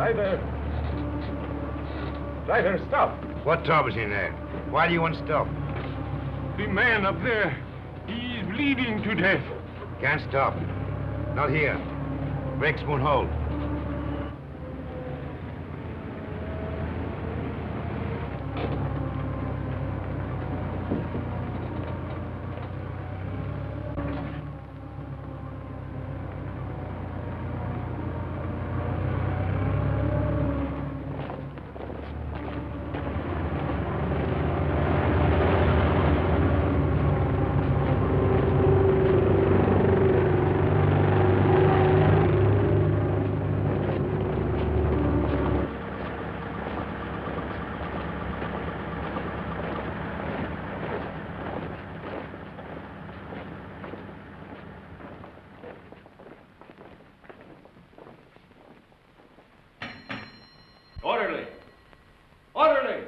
Driver! Driver, stop! What trouble's in there? Why do you want to stop? The man up there, he's bleeding to death. Can't stop. Not here. Brakes won't hold. Orderly! Orderly!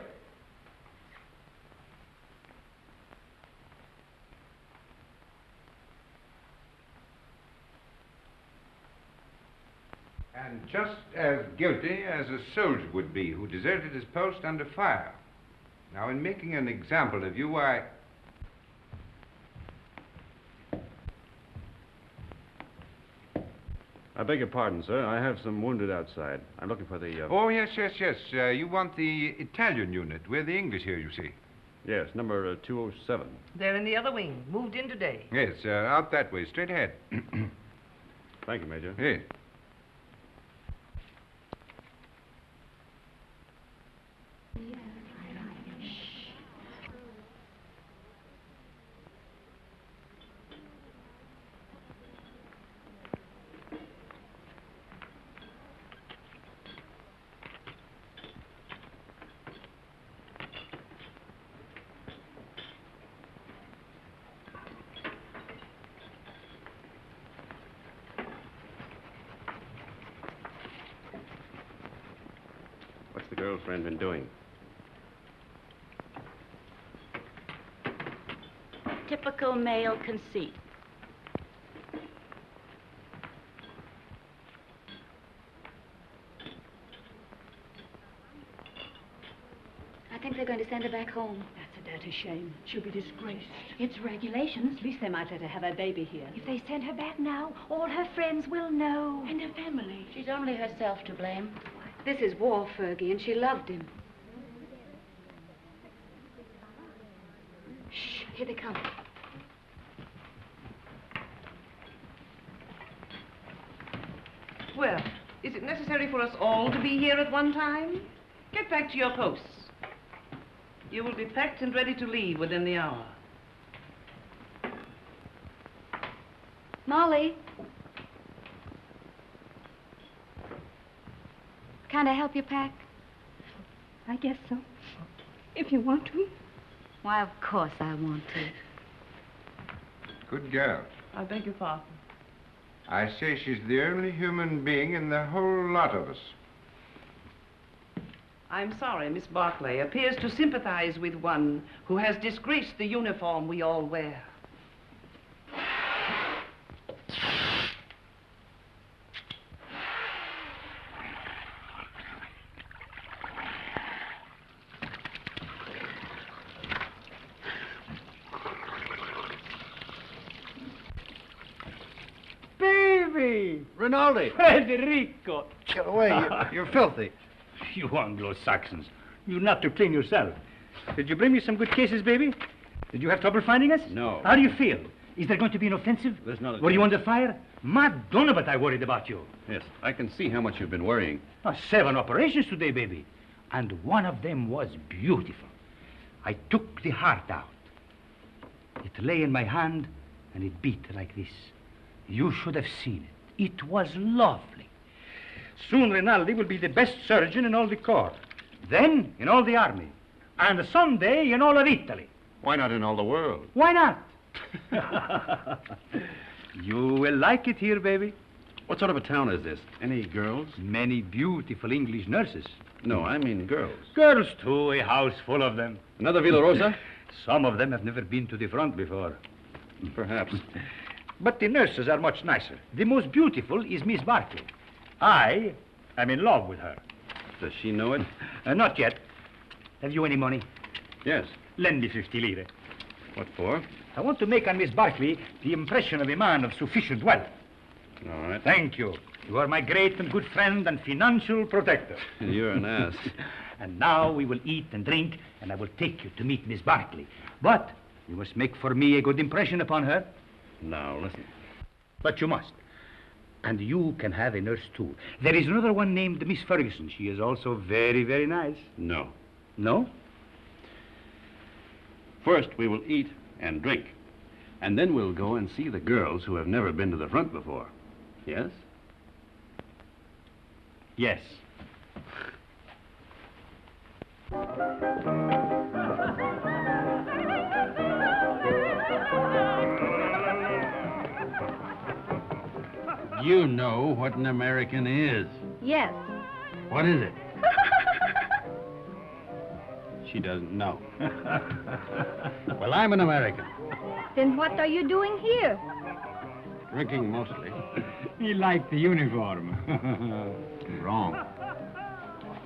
And just as guilty as a soldier would be who deserted his post under fire. Now, in making an example of you, I beg your pardon, sir. I have some wounded outside. I'm looking for the... Oh, yes. You want the Italian unit. We're the English here, you see. Yes, number 207. They're in the other wing. Moved in today. Yes, out that way, straight ahead. Thank you, Major. Yes. What's the girlfriend been doing? Typical male conceit. I think they're going to send her back home. That's a dirty shame. She'll be disgraced. It's regulations. At least they might let her have her baby here. If they send her back now, all her friends will know. And her family. She's only herself to blame. This is war, Fergie, and she loved him. Shh, here they come. Well, is it necessary for us all to be here at one time? Get back to your posts. You will be packed and ready to leave within the hour. Molly. Can I help you pack? I guess so. If you want to. Why, of course I want to. Good girl. I beg your pardon. I say she's the only human being in the whole lot of us. I'm sorry, Miss Barclay appears to sympathize with one who has disgraced the uniform we all wear. Baby! Rinaldi! Federico! Get away, you're filthy. You Anglo-Saxons. You not to clean yourself. Did you bring me some good cases, baby? Did you have trouble finding us? No. How do you feel? Is there going to be an offensive? There's not a Were you chance. under fire? Madonna, but I worried about you. Yes, I can see how much you've been worrying. 7 operations today, baby. And one of them was beautiful. I took the heart out. It lay in my hand, and it beat like this. You should have seen it. It was lovely. Soon Rinaldi will be the best surgeon in all the corps. Then in all the army. And someday in all of Italy. Why not in all the world? Why not? You will like it here, baby. What sort of a town is this? Any girls? Many beautiful English nurses. No, I mean girls. Girls, too, a house full of them. Another Villa Rosa? Some of them have never been to the front before. Perhaps. But the nurses are much nicer. The most beautiful is Miss Barclay. I I'm in love with her. Does she know it? Not yet. Have you any money? Yes. Lend me 50 lire. What for? I want to make on Miss Barkley the impression of a man of sufficient wealth. All right. Thank you. You are my great and good friend and financial protector. You're an ass. And now we will eat and drink, and I will take you to meet Miss Barkley. But you must make for me a good impression upon her. Now, listen. But you must. And you can have a nurse, too. There is another one named Miss Ferguson. She is also very, very nice. No. No? First, we will eat and drink. And then we'll go and see the girls who have never been to the front before. Yes? Yes. You know what an American is. Yes. What is it? She doesn't know. Well, I'm an American. Then what are you doing here? Drinking mostly. He liked the uniform. Wrong.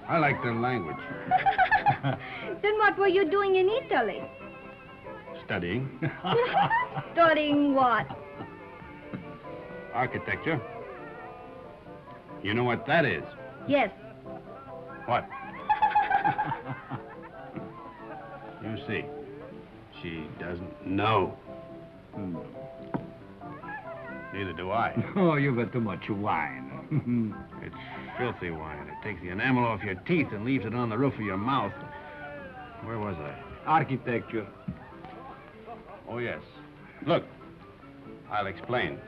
I like their language. Then what were you doing in Italy? Studying. Studying what? Architecture. You know what that is? Yes. What? You see, she doesn't know. Neither do I. Oh, you got too much wine. It's filthy wine. It takes the enamel off your teeth and leaves it on the roof of your mouth. Where was I? Architecture. Oh, yes. Look, I'll explain.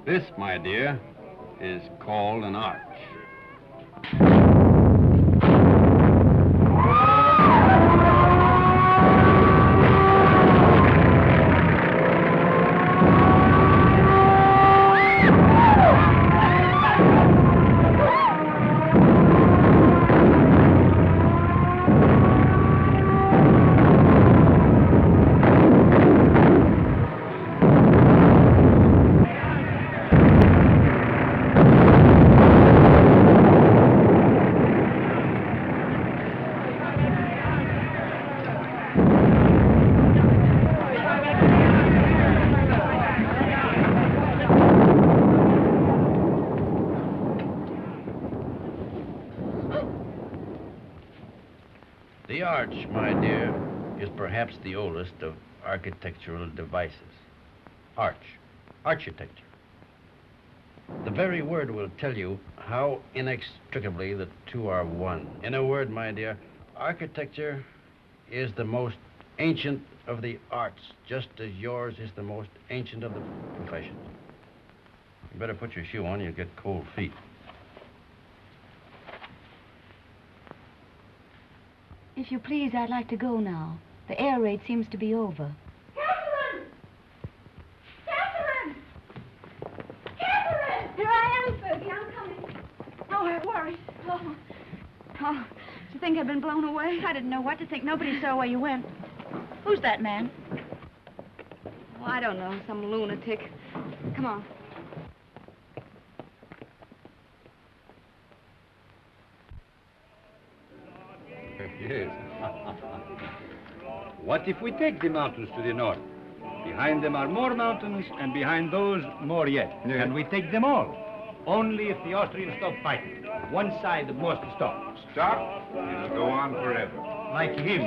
This, my dear, is called an arch. The arch, my dear, is perhaps the oldest of architectural devices. Arch. Architecture. The very word will tell you how inextricably the two are one. In a word, my dear, architecture is the most ancient of the arts, just as yours is the most ancient of the professions. You better put your shoe on, you'll get cold feet. If you please, I'd like to go now. The air raid seems to be over. Catherine! Catherine! Catherine! Here I am, Fergie. I'm coming. Oh, I'm worried. Oh. Oh, you think I've been blown away? I didn't know what to think. Nobody saw where you went. Who's that man? Oh, I don't know. Some lunatic. Come on. Yes. What if we take the mountains to the north? Behind them are more mountains, and behind those, more yet. Yeah. And we take them all. Only if the Austrians stop fighting. One side must stop. Stop? It'll go on forever. Like him.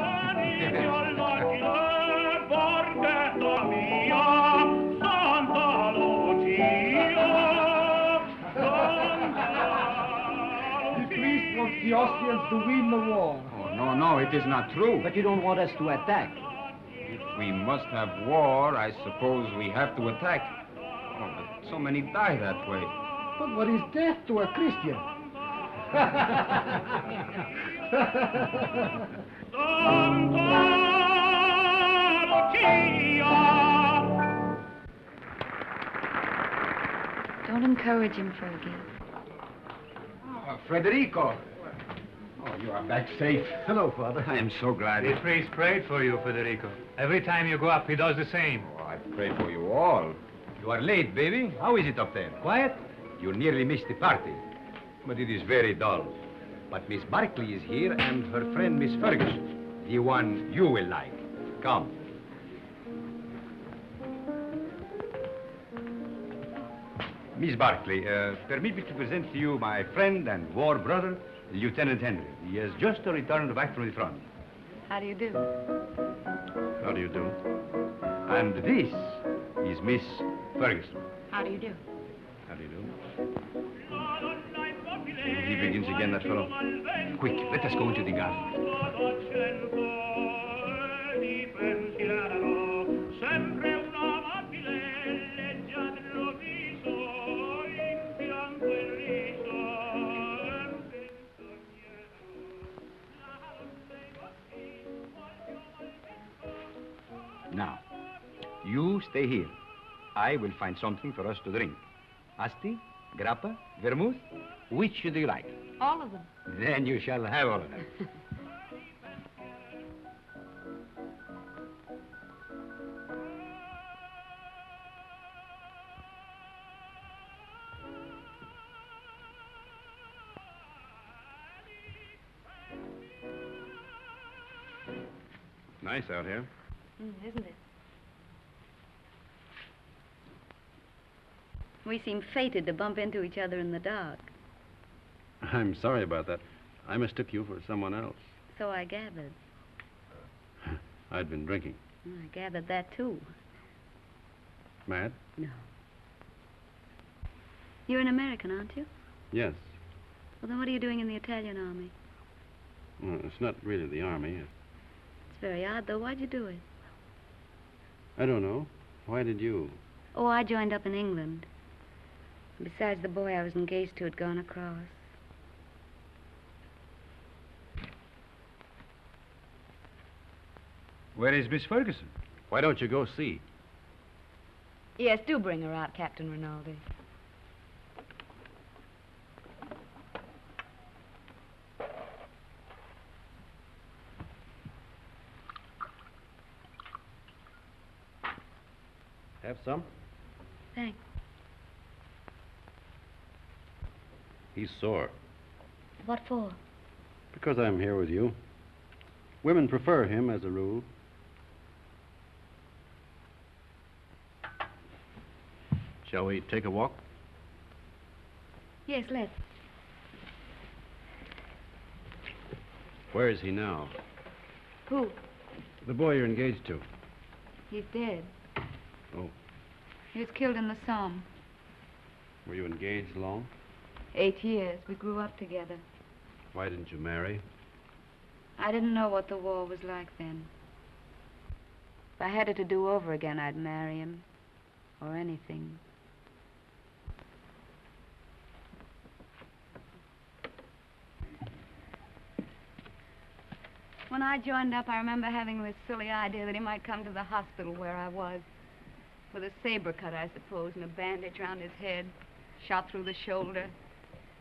The priest wants the Austrians to win the war. Oh, no, it is not true. But you don't want us to attack. If we must have war, I suppose we have to attack. Oh, but so many die that way. But what is death to a Christian? Don't encourage him, Fergie. Federico. Oh, you are back safe. Hello, Father. I am so glad. The priest prayed for you, Federico. Every time you go up, he does the same. Oh, I pray for you all. You are late, baby. How is it up there? Quiet? You nearly missed the party, but it is very dull. But Miss Barkley is here and her friend Miss Ferguson, the one you will like. Come. Miss Barkley, permit me to present to you my friend and war brother, Lieutenant Henry. He has just returned back from the front. How do you do? How do you do? And this is Miss Ferguson. How do you do? How do you do? He begins again, that fellow. Quick, let us go into the garden. Now, you stay here. I will find something for us to drink. Asti, grappa, vermouth, which do you like? All of them. Then you shall have all of them. Nice out here. Isn't it? We seem fated to bump into each other in the dark. I'm sorry about that. I mistook you for someone else. So I gathered. I'd been drinking. I gathered that, too. Mad? No. You're an American, aren't you? Yes. Well, then what are you doing in the Italian army? Well, it's not really the army. It's very odd, though. Why'd you do it? I don't know. Why did you? Oh, I joined up in England. Besides, the boy I was engaged to had gone across. Where is Miss Ferguson? Why don't you go see? Yes, do bring her out, Captain Rinaldi. Have some? Thanks. He's sore. What for? Because I'm here with you. Women prefer him as a rule. Shall we take a walk? Yes, let's. Where is he now? Who? The boy you're engaged to. He's dead. Oh. He was killed in the Somme. Were you engaged long? 8 years. We grew up together. Why didn't you marry? I didn't know what the war was like then. If I had it to do over again, I'd marry him. Or anything. When I joined up, I remember having this silly idea that he might come to the hospital where I was. With a saber cut, I suppose, and a bandage around his head. Shot through the shoulder.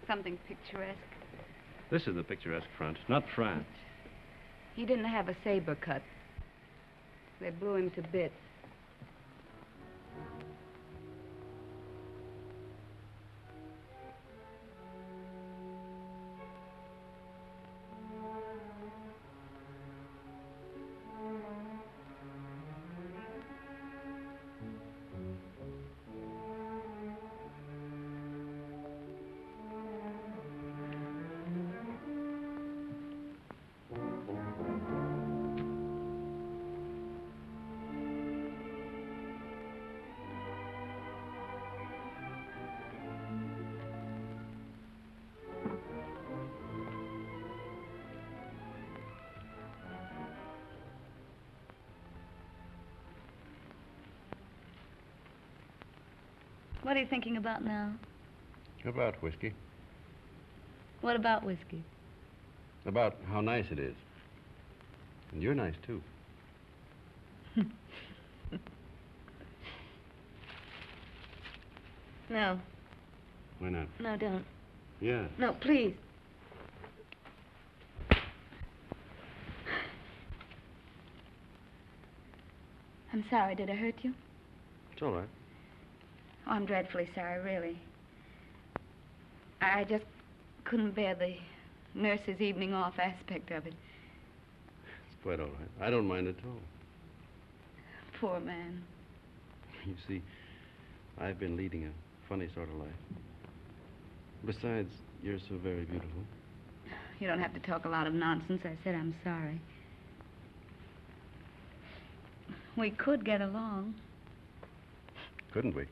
Something picturesque. This is the picturesque front, not France. He didn't have a saber cut. They blew him to bits. What are you thinking about now? About whiskey. What about whiskey? About how nice it is. And you're nice, too. No. Why not? No, don't. Yeah. No, please. I'm sorry. Did I hurt you? It's all right. Oh, I'm dreadfully sorry, really. I just couldn't bear the nurse's evening off aspect of it. It's quite all right. I don't mind at all. Poor man. You see, I've been leading a funny sort of life. Besides, you're so very beautiful. You don't have to talk a lot of nonsense. I said I'm sorry. We could get along. Couldn't we?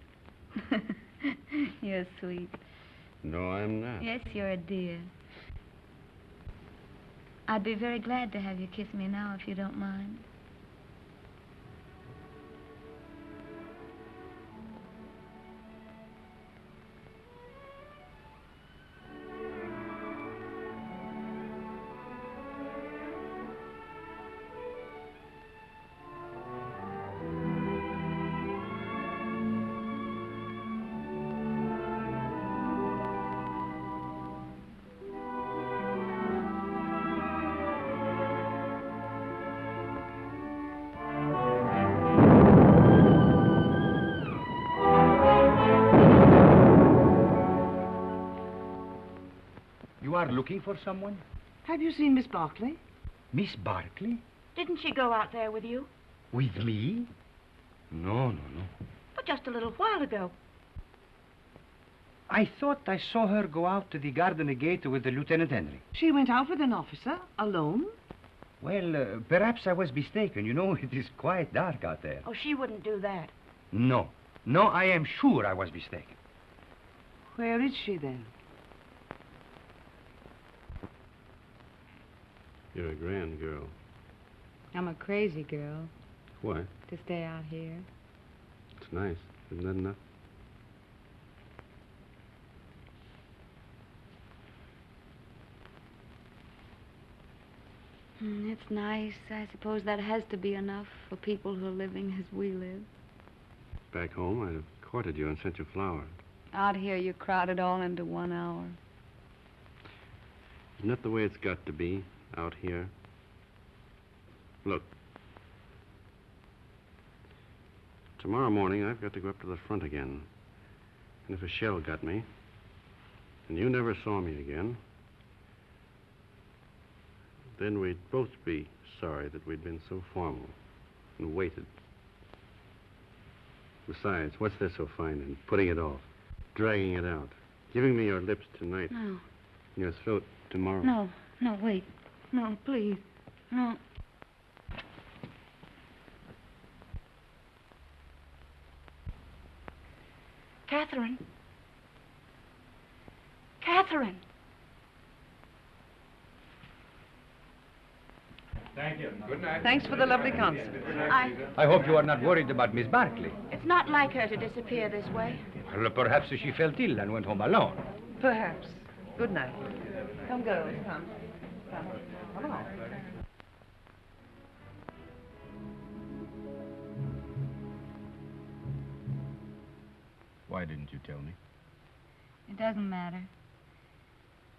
You're sweet. No, I'm not. Yes, you're a dear. I'd be very glad to have you kiss me now, if you don't mind. You are looking for someone? Have you seen Miss Barclay? Miss Barclay? Didn't she go out there with you? With me? No. But just a little while ago. I thought I saw her go out to the garden gate with the Lieutenant Henry. She went out with an officer, alone? Well, perhaps I was mistaken. You know, it is quite dark out there. Oh, she wouldn't do that. No, I am sure I was mistaken. Where is she, then? You're a grand girl. I'm a crazy girl Why? to stay out here. It's nice. Isn't that enough? It's nice. I suppose that has to be enough for people who are living as we live. Back home, I'd have courted you and sent you flowers. Out here, you crowd it all into 1 hour. Isn't that the way it's got to be out here? Look. Tomorrow morning, I've got to go up to the front again. And if a shell got me, and you never saw me again, then we'd both be sorry that we'd been so formal and waited. Besides, what's there so fine in putting it off, dragging it out, giving me your lips tonight, No. your throat tomorrow? No, wait. No, please. No. Catherine. Catherine. Thank you. Good night. Thanks for the lovely concert. I hope you are not worried about Miss Barclay. It's not like her to disappear this way. Well, perhaps she felt ill and went home alone. Perhaps. Good night. Come, girls, come. Come along. Why didn't you tell me? It doesn't matter.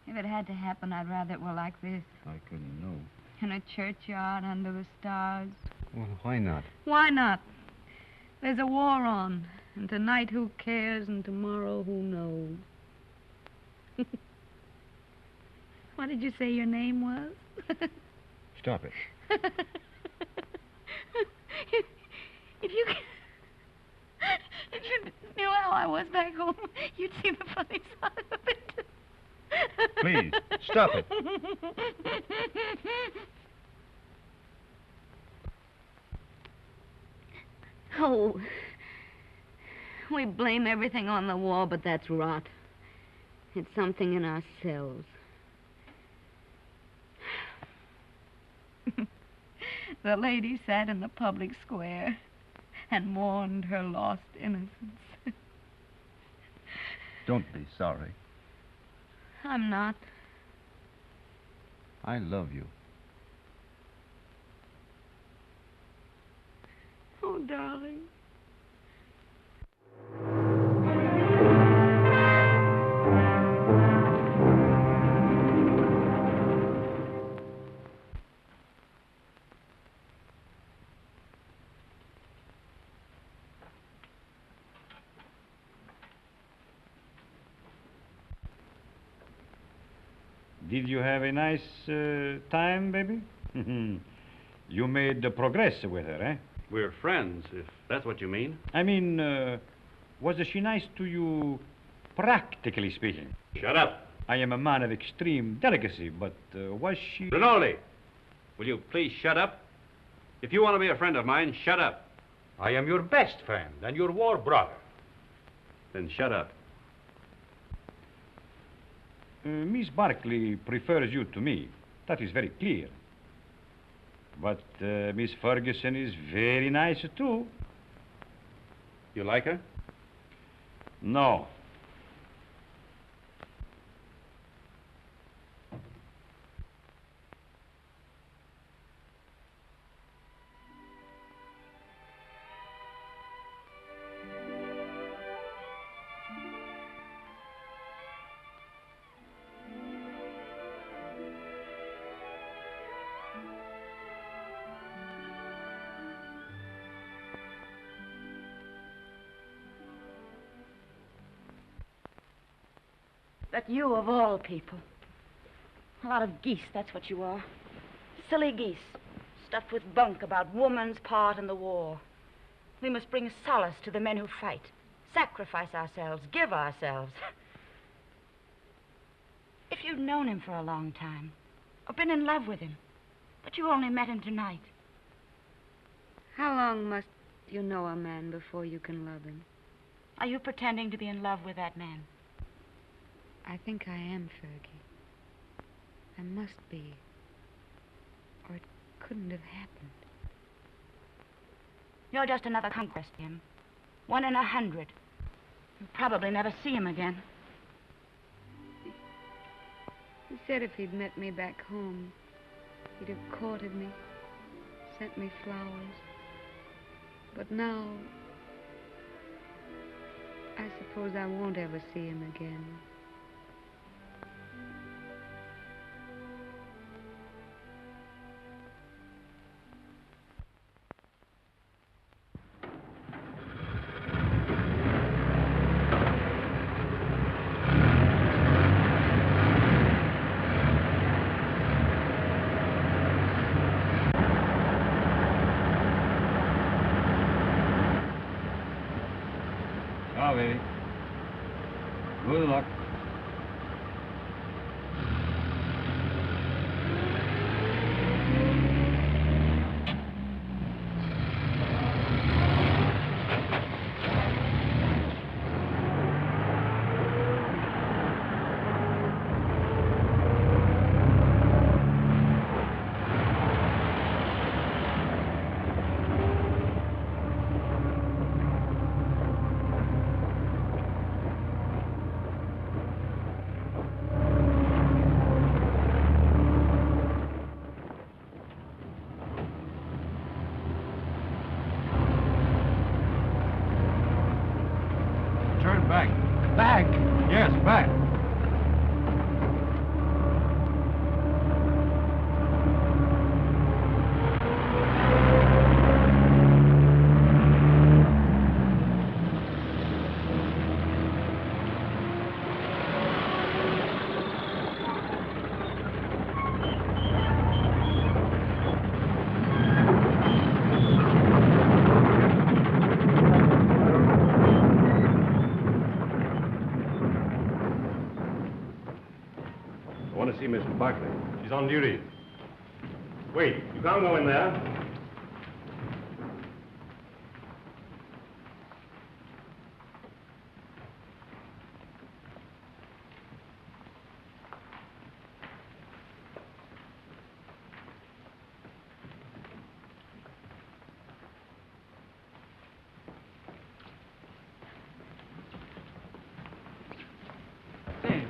If it had to happen, I'd rather it were like this. I couldn't know. In a churchyard under the stars. Well, why not? Why not? There's a war on. And tonight, who cares? And tomorrow, who knows? What did you say your name was? Stop it. If you knew how I was back home, you'd see the funny side of it. Please, stop it. Oh, we blame everything on the war, but that's rot. It's something in ourselves. The lady sat in the public square and mourned her lost innocence. Don't be sorry. I'm not. I love you. Oh, darling. Did you have a nice time, baby? You made progress with her, eh? We're friends, if that's what you mean. I mean, was she nice to you, practically speaking? Shut up. I am a man of extreme delicacy, but was she... Rinaldi, will you please shut up? If you want to be a friend of mine, shut up. I am your best friend and your war brother. Then shut up. Miss Barkley prefers you to me. That is very clear. But Miss Ferguson is very nice, too. You like her? No. But you, of all people. A lot of geese, that's what you are. Silly geese, stuffed with bunk about woman's part in the war. We must bring solace to the men who fight, sacrifice ourselves, give ourselves. If you'd known him for a long time, or been in love with him, but you only met him tonight. How long must you know a man before you can love him? Are you pretending to be in love with that man? I think I am, Fergie. I must be. Or it couldn't have happened. You're just another conquest, Tim. 1 in 100. You'll probably never see him again. He said if he'd met me back home, he'd have courted me, sent me flowers. But now, I suppose I won't ever see him again. Ciao, baby. Good luck. Turn back. Back? Yes, back. I want to see Miss Barkley. She's on duty. Wait, you can't go in there.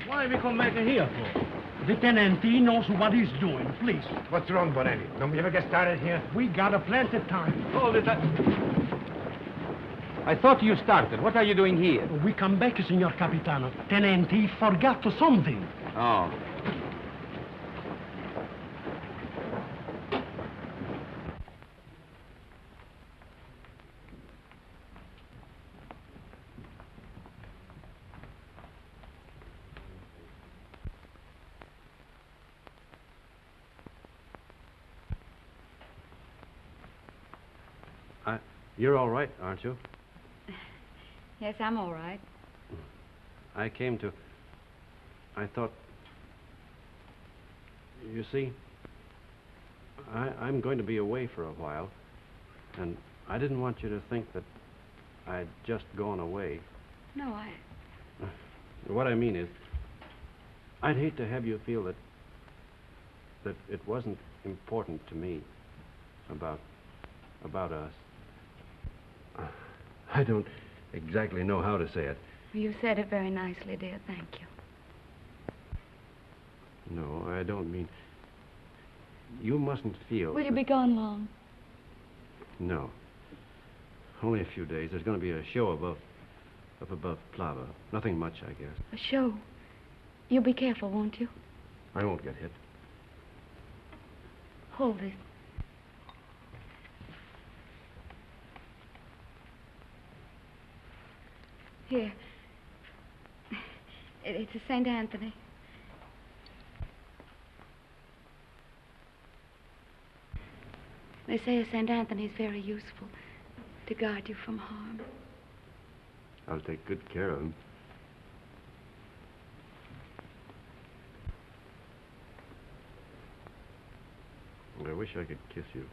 Why we come back here for? The tenant, he knows what he's doing, please. What's wrong, Bonetti? Don't we ever get started here? We got a plenty of time. Hold it. I thought you started. What are you doing here? We come back, Signor Capitano. Tenant, he forgot something. Oh. You're all right, aren't you? Yes, I'm all right. I thought... You see, I'm going to be away for a while, and I didn't want you to think that I'd just gone away. No, What I mean is, I'd hate to have you feel that it wasn't important to me about us. I don't exactly know how to say it. You said it very nicely, dear. Thank you. No, I don't mean... You mustn't feel... Will you be gone long? No. Only a few days. There's going to be a show up above Plava. Nothing much, I guess. A show? You'll be careful, won't you? I won't get hit. Hold it. Here. It's a St. Anthony. They say a St. Anthony's very useful to guard you from harm. I'll take good care of him. I wish I could kiss you.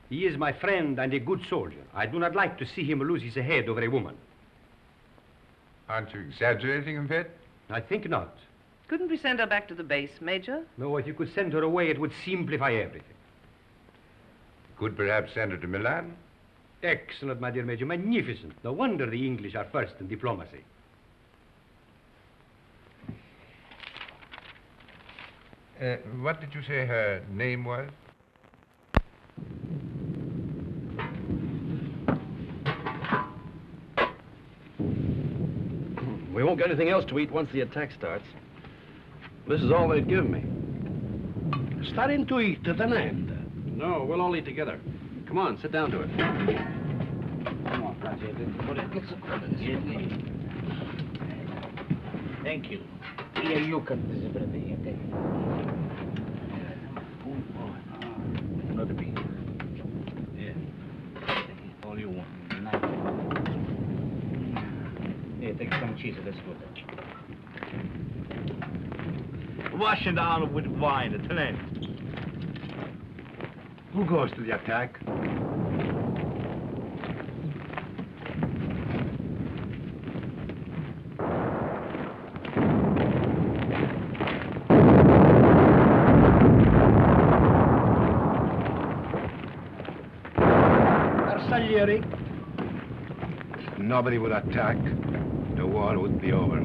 He is my friend and a good soldier. I do not like to see him lose his head over a woman. Aren't you exaggerating a bit? I think not. Couldn't we send her back to the base, Major? No, if you could send her away, it would simplify everything. Could perhaps send her to Milan? Excellent, my dear Major. Magnificent. No wonder the English are first in diplomacy. What did you say her name was? We won't get anything else to eat once the attack starts. This is all they'd give me. Starting to eat at an end. No, we'll all eat together. Come on, sit down to it. Come on, thank you. Here, you cut this bread here. Take it. Another piece. Yeah. All you want. Here, take some cheese. That's good. Wash it down with wine at an end. Who goes to the attack? Bersaglieri. If nobody would attack, the war would be over.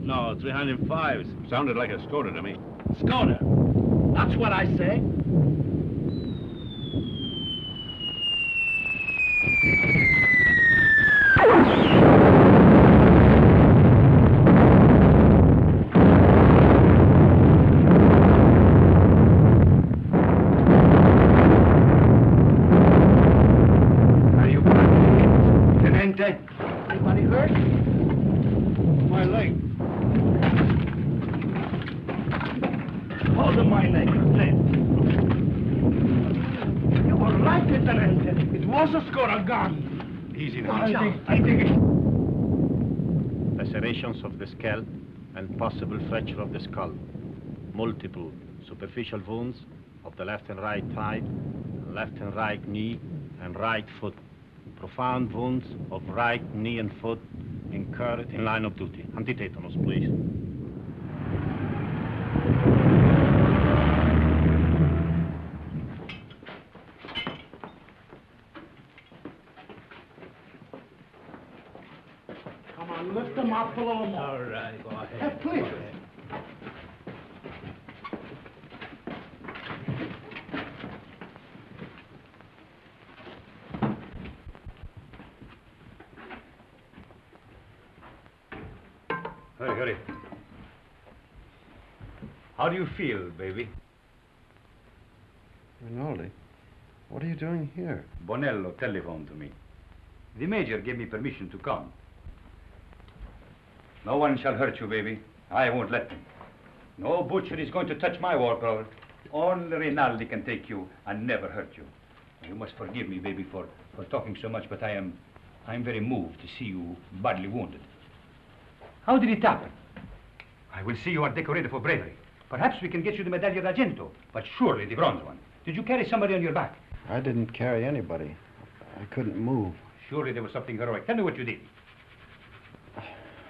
No, 305s. Sounded like a Skoda to me. Skoda. That's what I say. Are you Tenente? Anybody hurt? My leg. Hold on my neck, Lieutenant. You were right, Lieutenant. It was a Skoda gun. Easy now. I think it... Lacerations of the scalp and possible fracture of the skull. Multiple superficial wounds of the left and right thigh, left and right knee, and right foot. Profound wounds of right knee and foot incurred in line of duty. Antitetanus, please. Come on, lift them up a little more. All right, go ahead. Please. Hurry, hurry. How do you feel, baby? Rinaldi, what are you doing here? Bonello telephoned to me. The major gave me permission to come. No one shall hurt you, baby. I won't let them. No butcher is going to touch my war brother. Only Rinaldi can take you and never hurt you. You must forgive me, baby, for talking so much, but I'm very moved to see you badly wounded. How did it happen? I will see you are decorated for bravery. Perhaps we can get you the Medaglia d'Argento, but surely the bronze one. Did you carry somebody on your back? I didn't carry anybody. I couldn't move. Surely there was something heroic. Tell me what you did.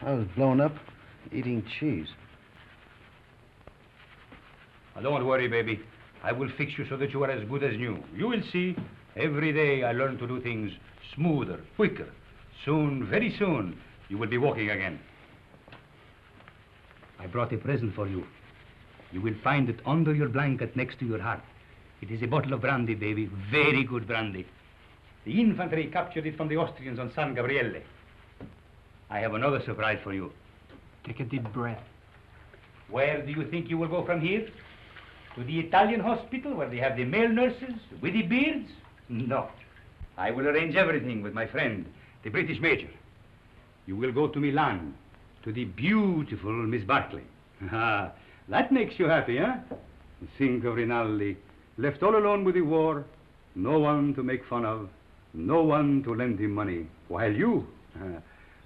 I was blown up eating cheese. Now, don't worry, baby. I will fix you so that you are as good as new. You will see. Every day I learn to do things smoother, quicker. Soon, very soon, you will be walking again. I brought a present for you. You will find it under your blanket next to your heart. It is a bottle of brandy, baby. Very good brandy. The infantry captured it from the Austrians on San Gabriele. I have another surprise for you. Take a deep breath. Where do you think you will go from here? To the Italian hospital where they have the male nurses with the beards? No. I will arrange everything with my friend, the British major. You will go to Milan, to the beautiful Miss Barclay. Ah, that makes you happy, huh? Think of Rinaldi, left all alone with the war, no one to make fun of, no one to lend him money, while you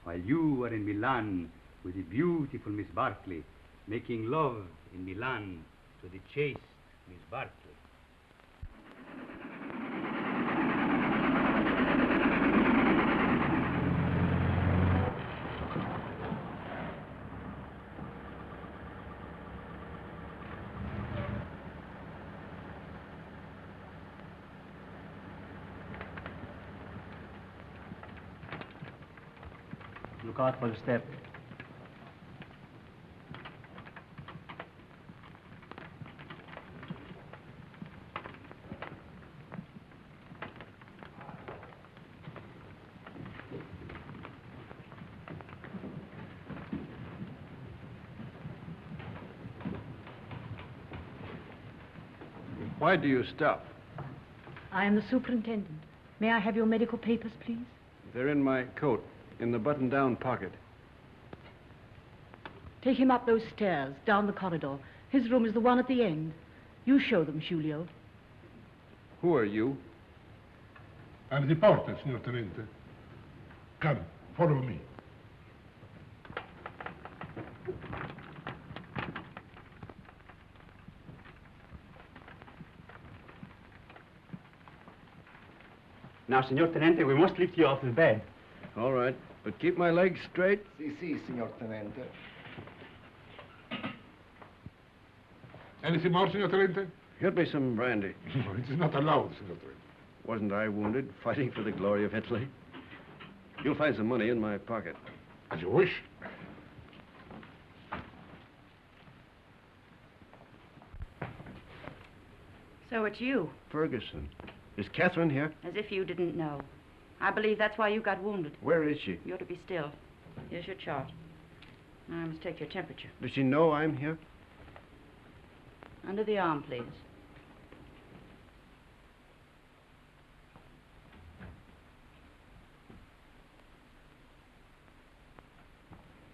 are in Milan with the beautiful Miss Barclay, making love in Milan to the chaste Miss Barclay. Look out for the step. Why do you stop? I am the superintendent. May I have your medical papers, please? They're in my coat, in the button-down pocket. Take him up those stairs, down the corridor. His room is the one at the end. You show them, Giulio. Who are you? I'm the porter, signor Tenente. Come, follow me. Now, Signor Tenente, we must lift you off the bed. All right, but keep my legs straight. Si, signor Tenente. Anything more, signor Tenente? Get me some brandy. No, it is not allowed, signor Tenente. Wasn't I wounded, fighting for the glory of Italy? You'll find some money in my pocket. As you wish. So it's you. Ferguson. Is Catherine here? As if you didn't know. I believe that's why you got wounded. Where is she? You ought to be still. Here's your chart. Now I must take your temperature. Does she know I'm here? Under the arm, please.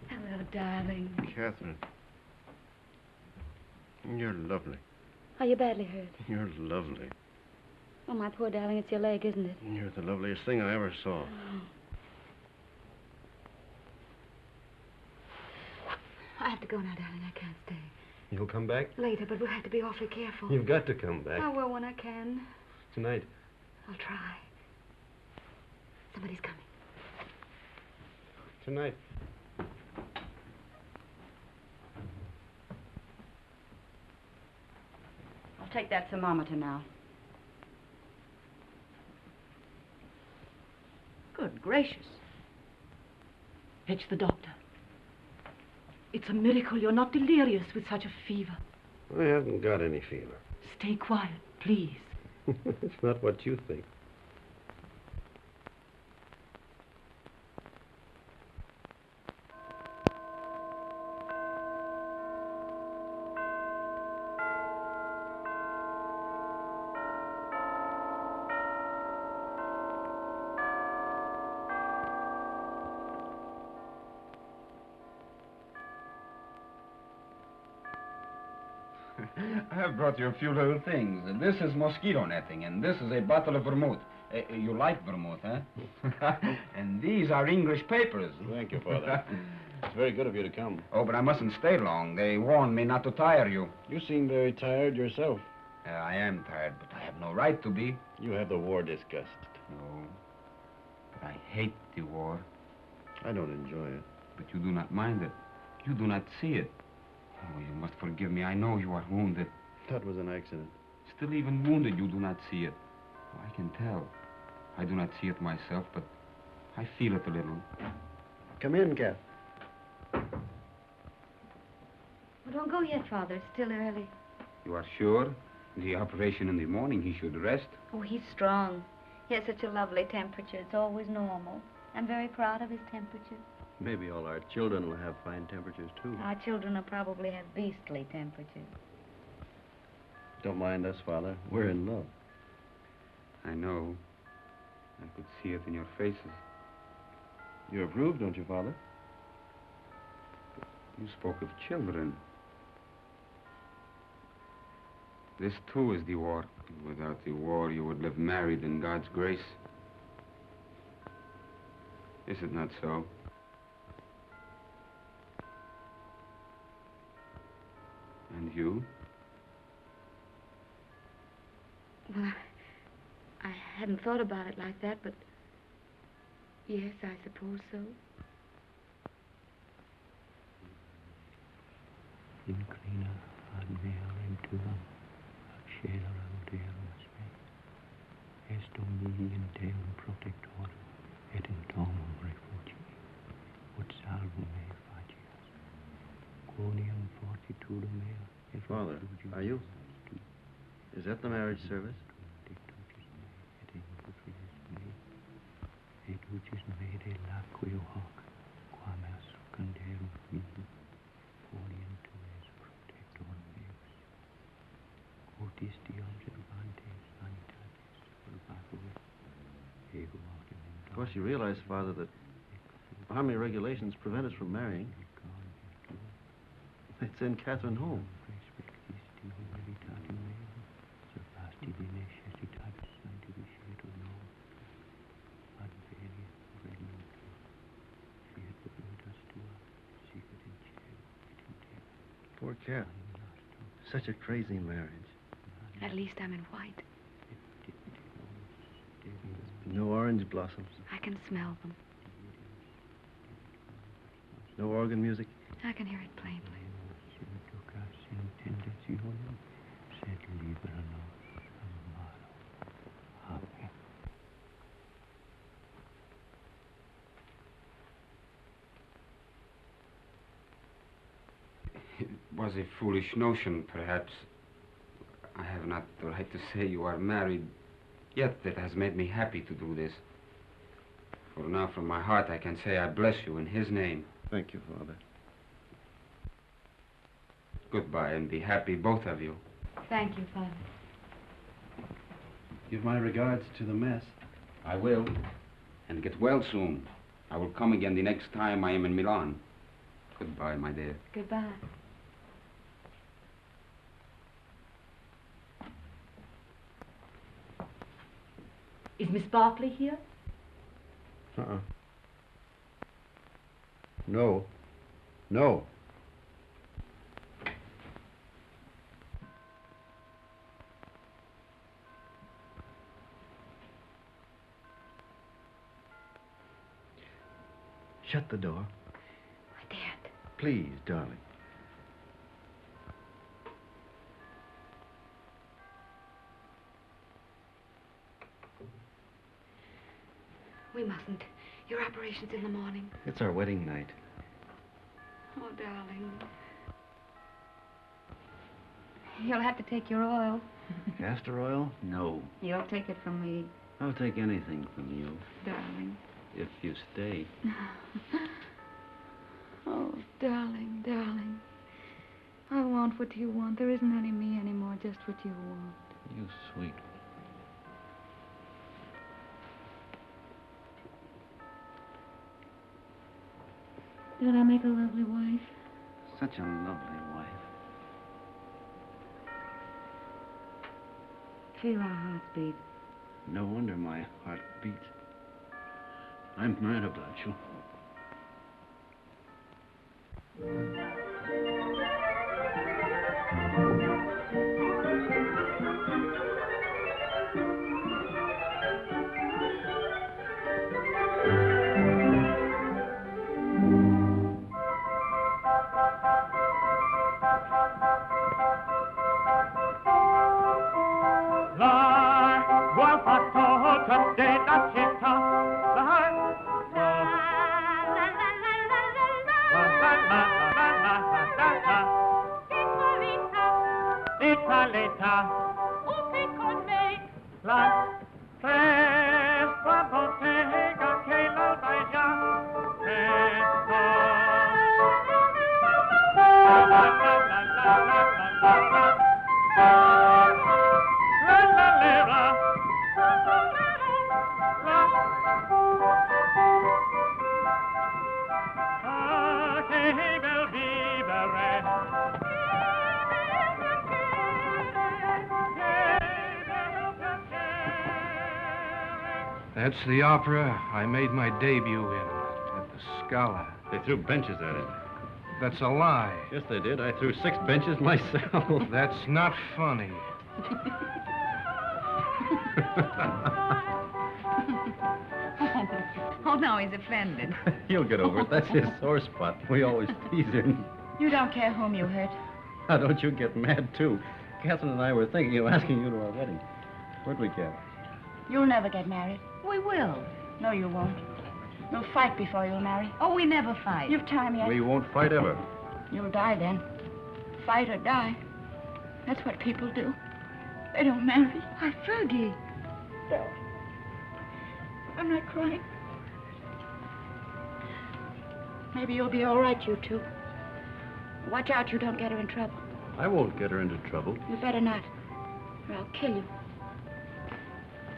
Hello, darling. Catherine. You're lovely. Are you badly hurt? You're lovely. Oh, my poor darling, it's your leg, isn't it? You're the loveliest thing I ever saw. I have to go now, darling. I can't stay. You'll come back? Later, but we'll have to be awfully careful. You've got to come back. I will when I can. Tonight. I'll try. Somebody's coming. Tonight. I'll take that thermometer now. Good gracious. Fetch the doctor. It's a miracle you're not delirious with such a fever. I haven't got any fever. Stay quiet, please. It's not what you think. I have brought you a few little things. This is mosquito netting, and this is a bottle of vermouth. You like vermouth, huh? And these are English papers. Thank you, Father. It's very good of you to come. Oh, but I mustn't stay long. They warned me not to tire you. You seem very tired yourself. I am tired, but I have no right to be. You have the war disgust. No, but I hate the war. I don't enjoy it. But you do not mind it. You do not see it. Oh, you must forgive me. I know you are wounded. That was an accident. Still, even wounded, you do not see it. Oh, I can tell. I do not see it myself, but I feel it a little. Come in, Kath. Well, don't go yet, Father. It's still early. You are sure? The operation in the morning, he should rest. Oh, he's strong. He has such a lovely temperature. It's always normal. I'm very proud of his temperature. Maybe all our children will have fine temperatures, too. Our children will probably have beastly temperatures. Don't mind us, Father. We're in love. I know. I could see it in your faces. You approve, don't you, Father? You spoke of children. This, too, is the war. Without the war, you would live married in God's grace. Is it not so? And you? Well, I hadn't thought about it like that, but yes, I suppose so. Inclina ad mea venturam, accelerem Deum spes, est Domini in Deum protectorum, et in domum refugii, ut salvum me facias, quoniam fortitudum mea, et Father, are you? Is that the marriage service? Et ucis me de laqueo hoc, quam est canderum mihi, orient tuis protectorum meus. Otis die observantes vanitatis purgatur, ego autem. Of course, you realize, Father, that army regulations prevent us from marrying. They'd send Catherine home. Poor Cat. Such a crazy marriage. At least I'm in white. No orange blossoms. I can smell them. No organ music. I can hear it plainly. It was a foolish notion, perhaps. I have not the right to say you are married, yet it has made me happy to do this. For now, from my heart, I can say I bless you in his name. Thank you, Father. Goodbye, and be happy, both of you. Thank you, Father. Give my regards to the mess. I will. And get well soon. I will come again the next time I am in Milan. Goodbye, my dear. Goodbye. Is Miss Barclay here? Uh-uh. No. No. Shut the door. I daren't. Please, darling. We mustn't. Your operation's in the morning. It's our wedding night. Oh, darling. You'll have to take your oil. Castor oil? No. You'll take it from me, I'll take anything from you, darling. if you stay. Oh, darling, darling. I want what you want. There isn't any me anymore, just what you want. You sweet. Did I make a lovely wife? Such a lovely wife. Feel our hearts beat. No wonder my heart beats. I'm mad about you. That's the opera I made my debut in at the Scala. They threw benches at it. That's a lie. Yes, they did. I threw 6 benches myself. That's not funny. Oh, no, he's offended. He'll get over it. That's his sore spot. We always tease him. You don't care whom you hurt. Now, don't you get mad, too. Catherine and I were thinking of asking you to our wedding. Where'd we get? You'll never get married. We will. No, you won't. You'll fight before you'll marry. Oh, we never fight. You've time yet. We won't fight ever. You'll die then. Fight or die. That's what people do. They don't marry. Why, Fergie. No. I'm not crying. Maybe you'll be all right, you two. Watch out you don't get her in trouble. I won't get her into trouble. You better not, or I'll kill you.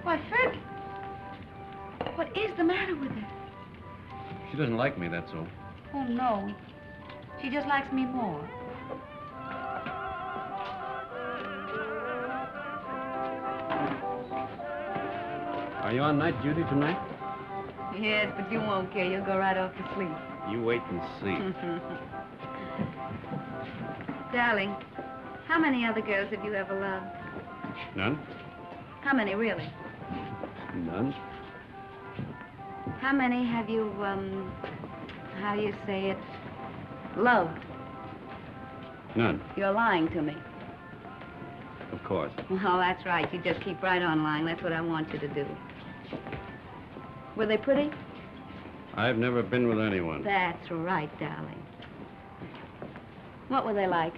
Why, Fergie. What is the matter with her? She doesn't like me, that's all. Oh, no. She just likes me more. Are you on night duty tonight? Yes, but you won't care. You'll go right off to sleep. You wait and see. Darling, how many other girls have you ever loved? None? How many, really? None? How many have you, how do you say it, loved? None, You're lying to me. of course. Well, that's right. You just keep right on lying. That's what I want you to do. Were they pretty? I've never been with anyone. That's right, darling. What were they like?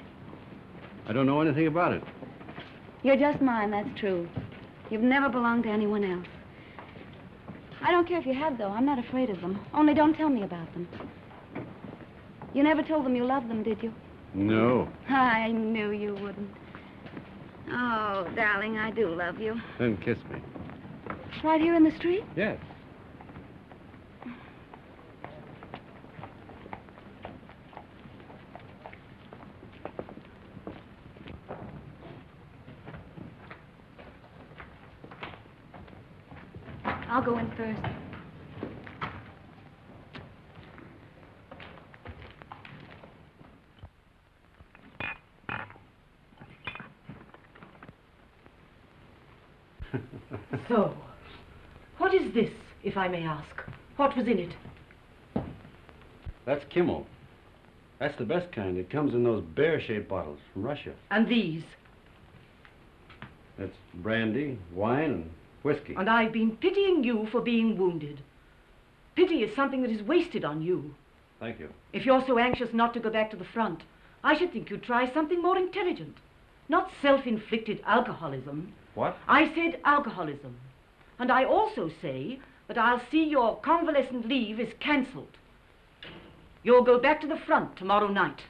I don't know anything about it. You're just mine, that's true. You've never belonged to anyone else. I don't care if you had, though. I'm not afraid of them. Only don't tell me about them. You never told them you loved them, did you? No. I knew you wouldn't. Oh, darling, I do love you. Then kiss me. Right here in the street? Yes. I'll go in first. So, what is this, if I may ask? What was in it? That's Kimmel. That's the best kind. It comes in those bear-shaped bottles from Russia. And these? That's brandy, wine, and whiskey. And I've been pitying you for being wounded. Pity is something that is wasted on you. Thank you. If you're so anxious not to go back to the front, I should think you'd try something more intelligent. Not self-inflicted alcoholism. What? I said alcoholism. And I also say that I'll see your convalescent leave is cancelled. You'll go back to the front tomorrow night.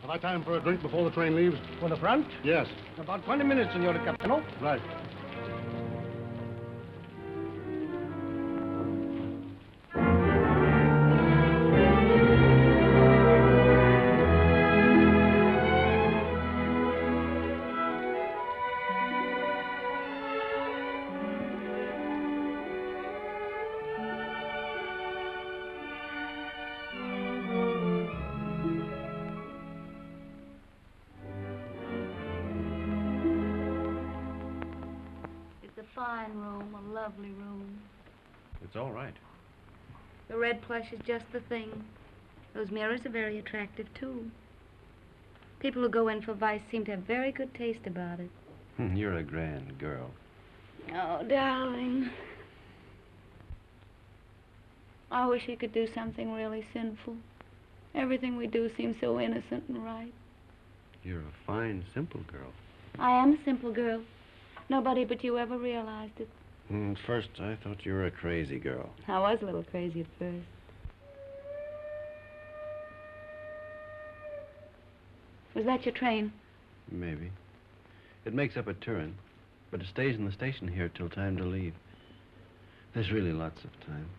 Have I time for a drink before the train leaves? For the front? Yes. About 20 minutes, Senor Capitano. Right. It's a fine room, a lovely room. It's all right. The red plush is just the thing. Those mirrors are very attractive, too. People who go in for vice seem to have very good taste about it. You're a grand girl. Oh, darling. I wish he could do something really sinful. Everything we do seems so innocent and right. You're a fine, simple girl. I am a simple girl. Nobody but you ever realized it. At first, I thought you were a crazy girl. I was a little crazy at first. Was that your train? Maybe. It makes up at Turin, but it stays in the station here till time to leave. There's really lots of time.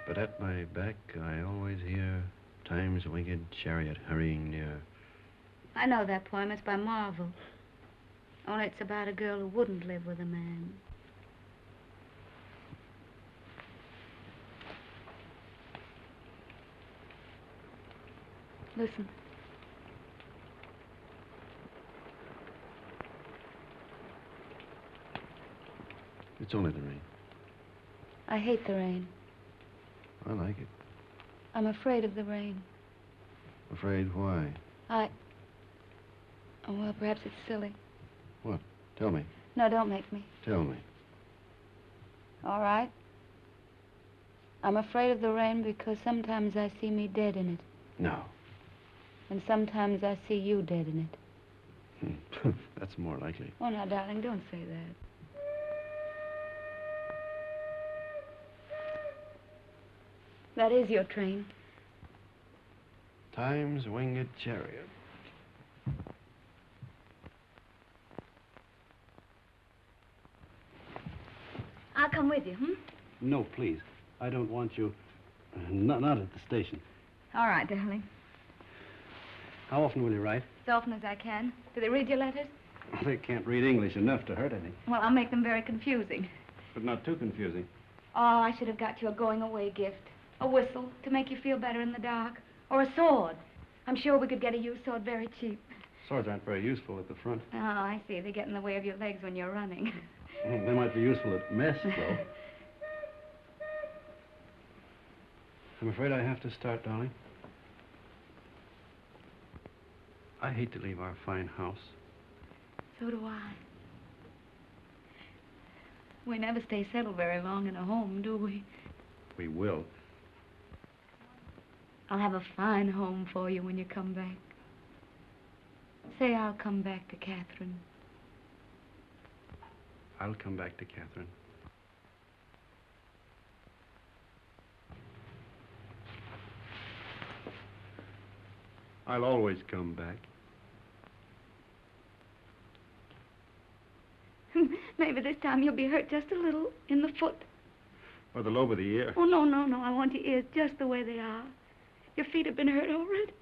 But at my back, I always hear Time's winged chariot hurrying near. I know that poem. It's by Marvel. Only it's about a girl who wouldn't live with a man. Listen. It's only the rain. I hate the rain. I like it. I'm afraid of the rain. Afraid why? Oh, well, perhaps it's silly. What? Tell me. No, don't make me. Tell me. All right. I'm afraid of the rain because sometimes I see me dead in it. No. And sometimes I see you dead in it. That's more likely. Oh, now, darling, don't say that. That is your train. Time's winged chariot. I'll come with you, No, please. I don't want you. Not at the station. All right, darling. How often will you write? As often as I can. Do they read your letters? They can't read English enough to hurt any. Well, I'll make them very confusing. But not too confusing. Oh, I should have got you a going-away gift. A whistle to make you feel better in the dark. Or a sword. I'm sure we could get a used sword very cheap. Swords aren't very useful at the front. Oh, I see. They get in the way of your legs when you're running. They might be useful at mess, though. I'm afraid I have to start, darling. I hate to leave our fine house. So do I. We never stay settled very long in a home, do we? We will. I'll have a fine home for you when you come back. Say I'll come back to Catherine. I'll come back to Catherine. I'll always come back. Maybe this time you'll be hurt just a little in the foot. Or the lobe of the ear. Oh, no, no, no. I want your ears just the way they are. Your feet have been hurt over it.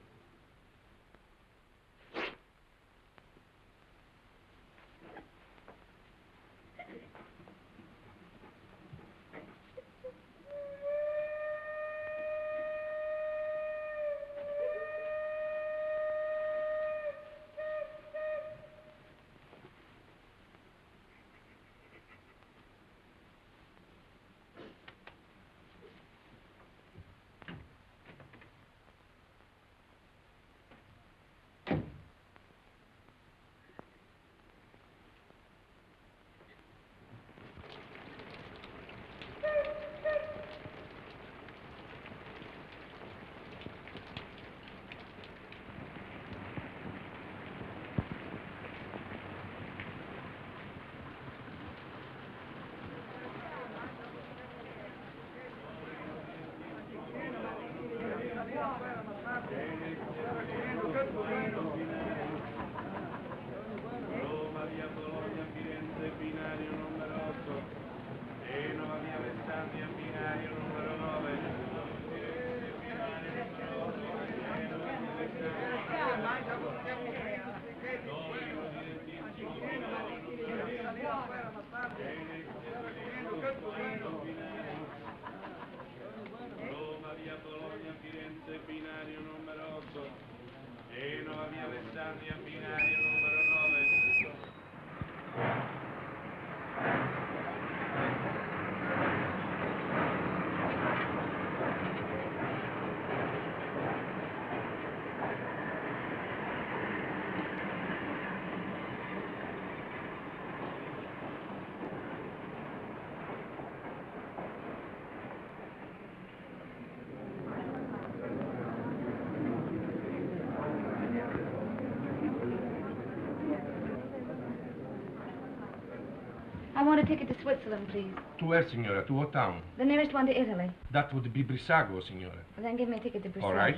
I want a ticket to Switzerland, please. To where, signora? To what town? The nearest one to Italy. That would be Brissago, signora. Well, then give me a ticket to Brazil. All right.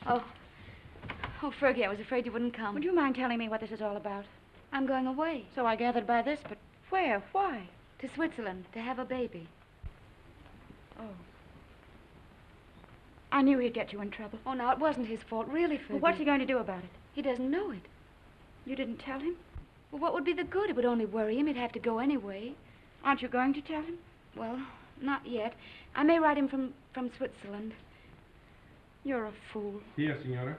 Oh, Fergie, I was afraid you wouldn't come. Would you mind telling me what this is all about? I'm going away. So I gathered by this, but where? Why? To Switzerland, to have a baby. Oh. I knew he'd get you in trouble. Oh, no, it wasn't his fault, really, Fergie. Well, what's he going to do about it? He doesn't know it. You didn't tell him? Well, what would be the good? It would only worry him. He'd have to go anyway. Aren't you going to tell him? Well, not yet. I may write him from Switzerland. You're a fool. Here, signora.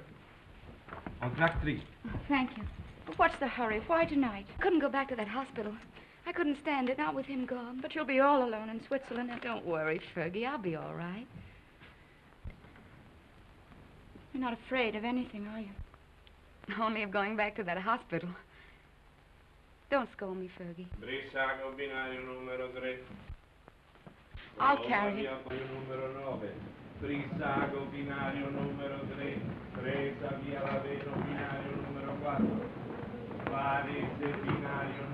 On track 3. Thank you. But what's the hurry? Why tonight? I couldn't go back to that hospital. I couldn't stand it, not with him gone. But you'll be all alone in Switzerland. And don't worry, Fergie. I'll be all right. You're not afraid of anything, are you? Only of going back to that hospital. Don't scold me, Fergie. Brissago binario numero 3. I'll carry it. Numero 9. Brissago binario numero 3. Presa via Laveno binario numero 4. Varese binario.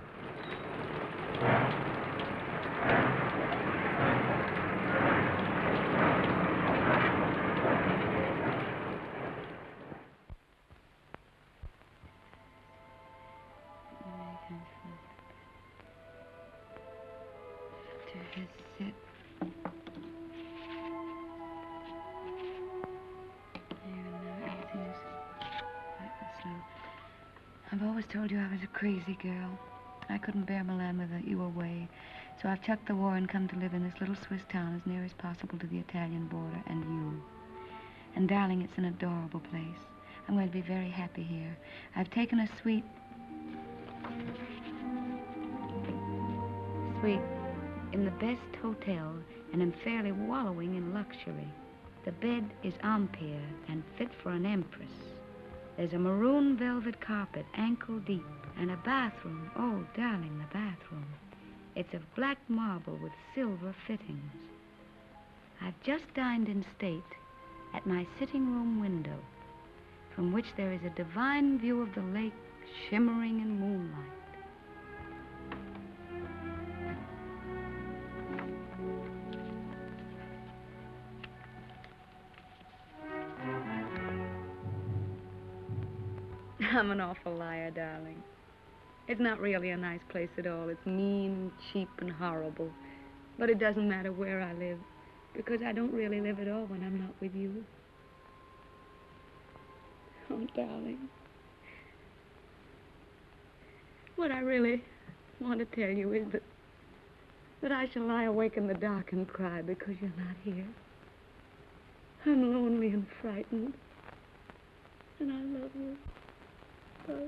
I've always told you I was a crazy girl. I couldn't bear Milan without you away. So I've chucked the war and come to live in this little Swiss town as near as possible to the Italian border and you. And darling, it's an adorable place. I'm going to be very happy here. I've taken a suite in the best hotel and am fairly wallowing in luxury. The bed is Ampere and fit for an empress. There's a maroon velvet carpet, ankle deep, and a bathroom. Oh, darling, the bathroom. It's of black marble with silver fittings. I've just dined in state at my sitting room window, from which there is a divine view of the lake shimmering in moonlight. I'm an awful liar, darling. It's not really a nice place at all. It's mean and cheap and horrible. But it doesn't matter where I live, because I don't really live at all when I'm not with you. Oh, darling. What I really want to tell you is that I shall lie awake in the dark and cry because you're not here. I'm lonely and frightened. And I love you. Oh.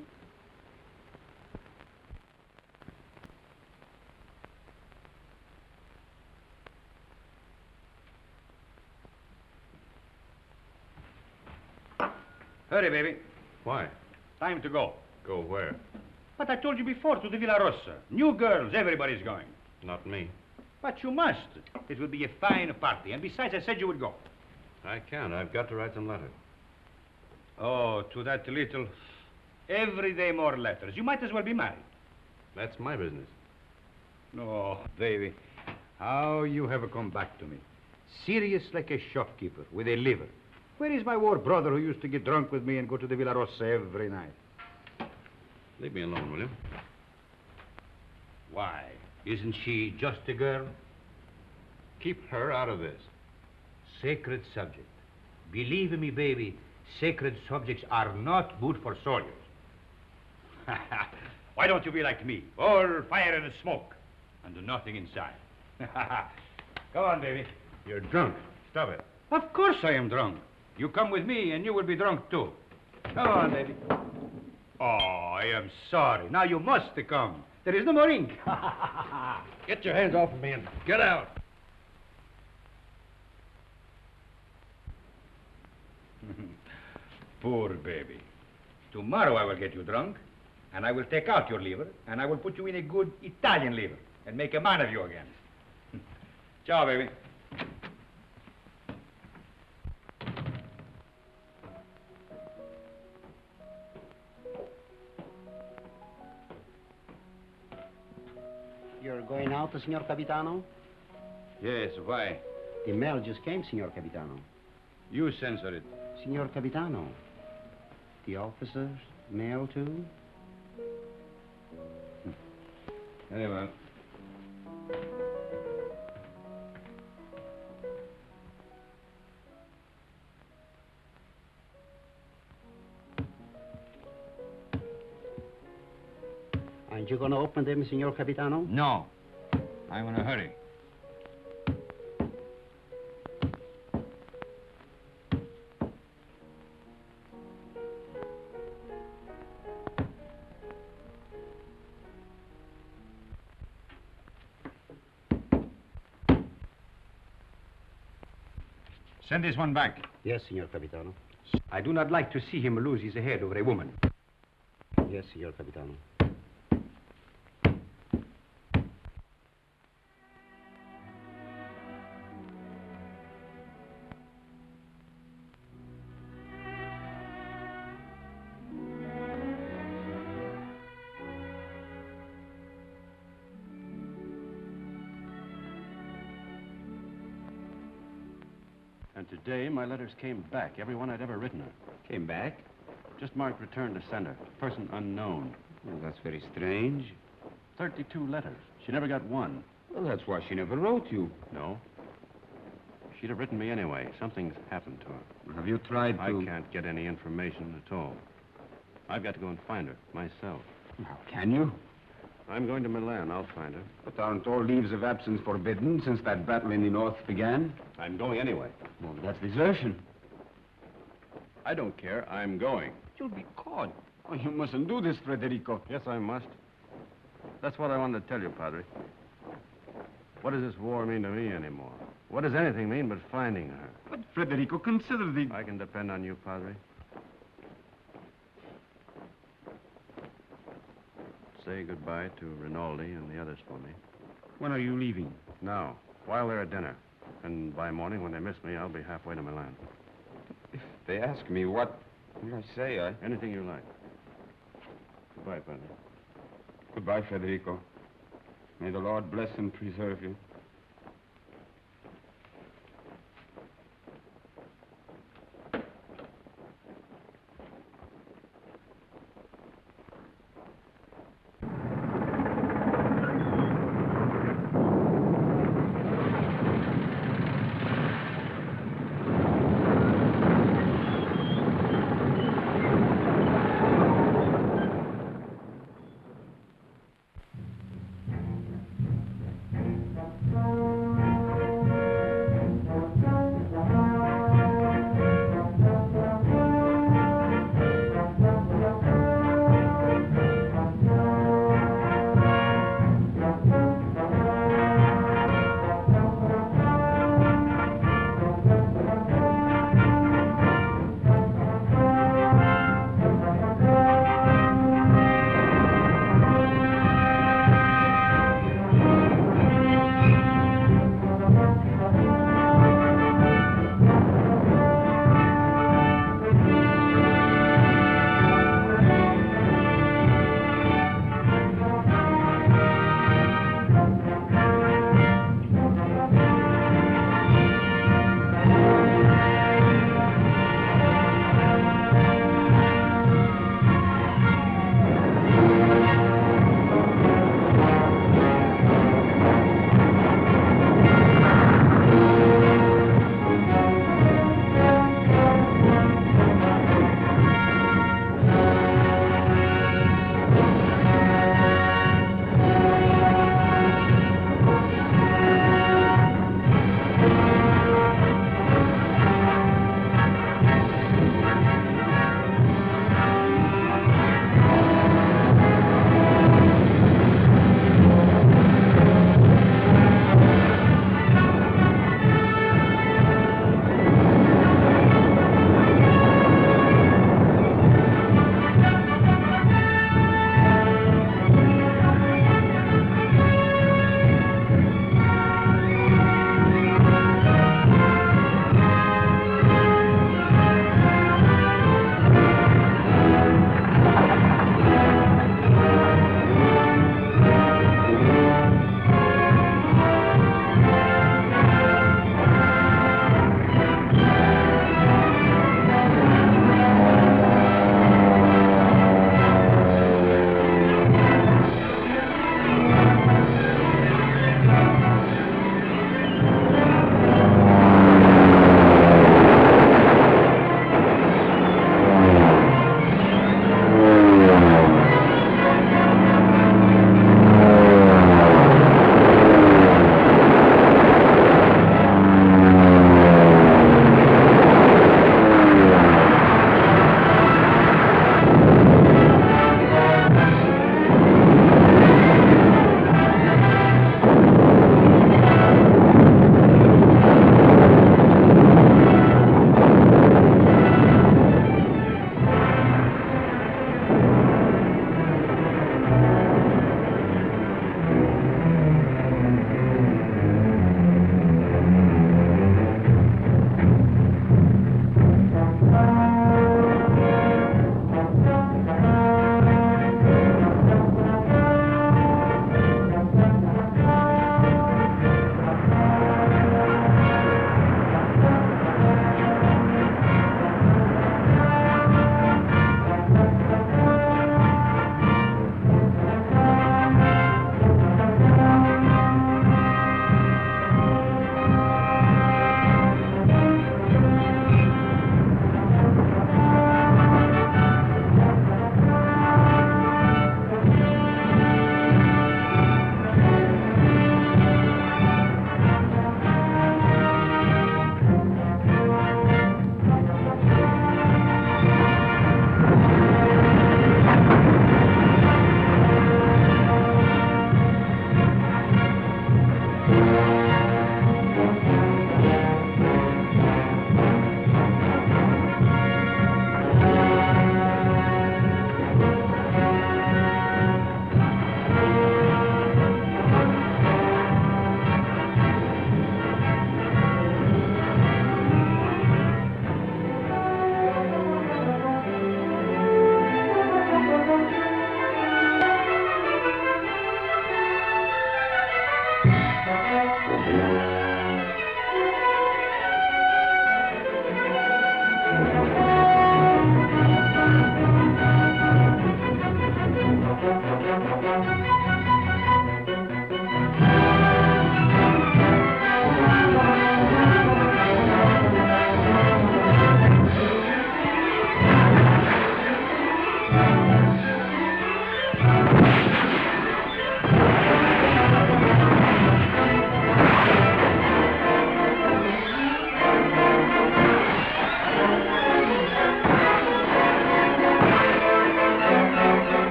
Hurry, baby. Why? Time to go. Go where? But I told you before, to the Villa Rossa. New girls, everybody's going. Not me. But you must. It will be a fine party. And besides, I said you would go. I can't. I've got to write some letters. Oh, to that little... Every day more letters. You might as well be married. That's my business. No, baby. How you have come back to me. Serious like a shopkeeper with a liver. Where is my war brother who used to get drunk with me and go to the Villa Rossa every night? Leave me alone, will you? Why? Isn't she just a girl? Keep her out of this. Sacred subject. Believe me, baby, sacred subjects are not good for soldiers. Why don't you be like me? All fire and smoke, and nothing inside. Go on, baby. You're drunk. Stop it. Of course I am drunk. You come with me, and you will be drunk, too. Come on, baby. Oh, I am sorry. Now you must come. There is no more ink. Get your hands off of me and get out. Poor baby. Tomorrow I will get you drunk, and I will take out your liver, and I will put you in a good Italian liver, and make a man of you again. Ciao, baby. You're going out, Signor Capitano? Yes, why? The mail just came, Signor Capitano. You censor it. Signor Capitano, the officers' mail too? Very well. Aren't you going to open them, Signor Capitano? No. I'm in a hurry. Send this one back. Yes, Signor Capitano. I do not like to see him lose his head over a woman. Yes, Signor Capitano. And today, my letters came back, every one I'd ever written her. Came back? Just marked return to sender. Person unknown. Well, that's very strange. 32 letters. She never got one. Well, that's why she never wrote you. No. She'd have written me anyway. Something's happened to her. Have you tried to... I can't get any information at all. I've got to go and find her, myself. How can you? I'm going to Milan. I'll find her. But aren't all leaves of absence forbidden since that battle in the north began? I'm going anyway. Well, that's desertion. I don't care. I'm going. You'll be caught. Oh, you mustn't do this, Federico. Yes, I must. That's what I wanted to tell you, Padre. What does this war mean to me anymore? What does anything mean but finding her? But, Federico, consider the... I can depend on you, Padre. Say goodbye to Rinaldi and the others for me. When are you leaving? Now, while they're at dinner. And by morning, when they miss me, I'll be halfway to Milan. If they ask me what will I say, Anything you like. Goodbye, Padre. Goodbye, Federico. May the Lord bless and preserve you.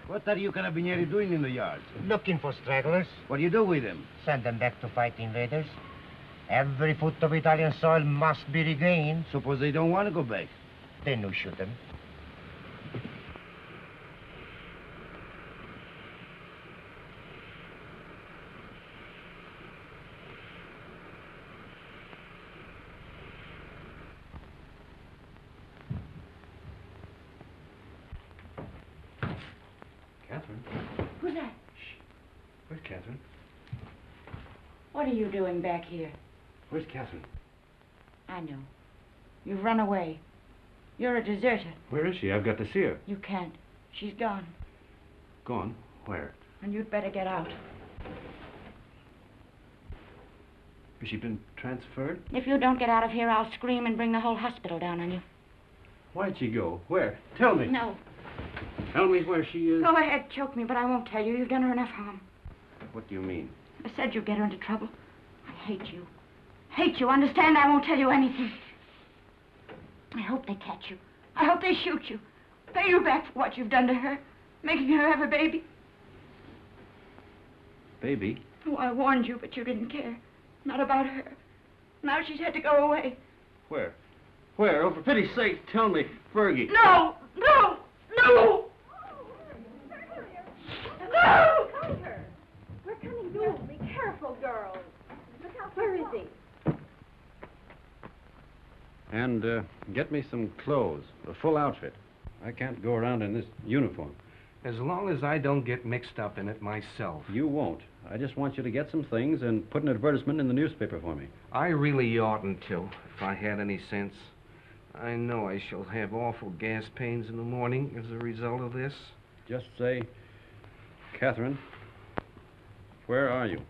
What are you carabinieri doing in the yard? Looking for stragglers. What do you do with them? Send them back to fight invaders. Every foot of Italian soil must be regained. Suppose they don't want to go back? Then you shoot them. Catherine? Who's that? Where's Catherine? What are you doing back here? Where's Catherine? I know. You've run away. You're a deserter. Where is she? I've got to see her. You can't. She's gone. Gone? Where? And you'd better get out. Has she been transferred? If you don't get out of here, I'll scream and bring the whole hospital down on you. Why'd she go? Where? Tell me. No. Tell me where she is. Go ahead, choke me, but I won't tell you. You've done her enough harm. What do you mean? I said you'd get her into trouble. I hate you. Hate you. Understand? I won't tell you anything. I hope they catch you. I hope they shoot you. Pay you back for what you've done to her. Making her have a baby. Baby? Oh, I warned you, but you didn't care. Not about her. Now she's had to go away. Where? Where? Oh, for pity's sake, tell me. Fergie. No! No! No! No! We're coming soon. Be careful, girls. Look out. Where is he? And get me some clothes, a full outfit. I can't go around in this uniform. As long as I don't get mixed up in it myself. You won't. I just want you to get some things and put an advertisement in the newspaper for me. I really oughtn't to, if I had any sense. I know I shall have awful gas pains in the morning as a result of this. Just say, Catherine, where are you?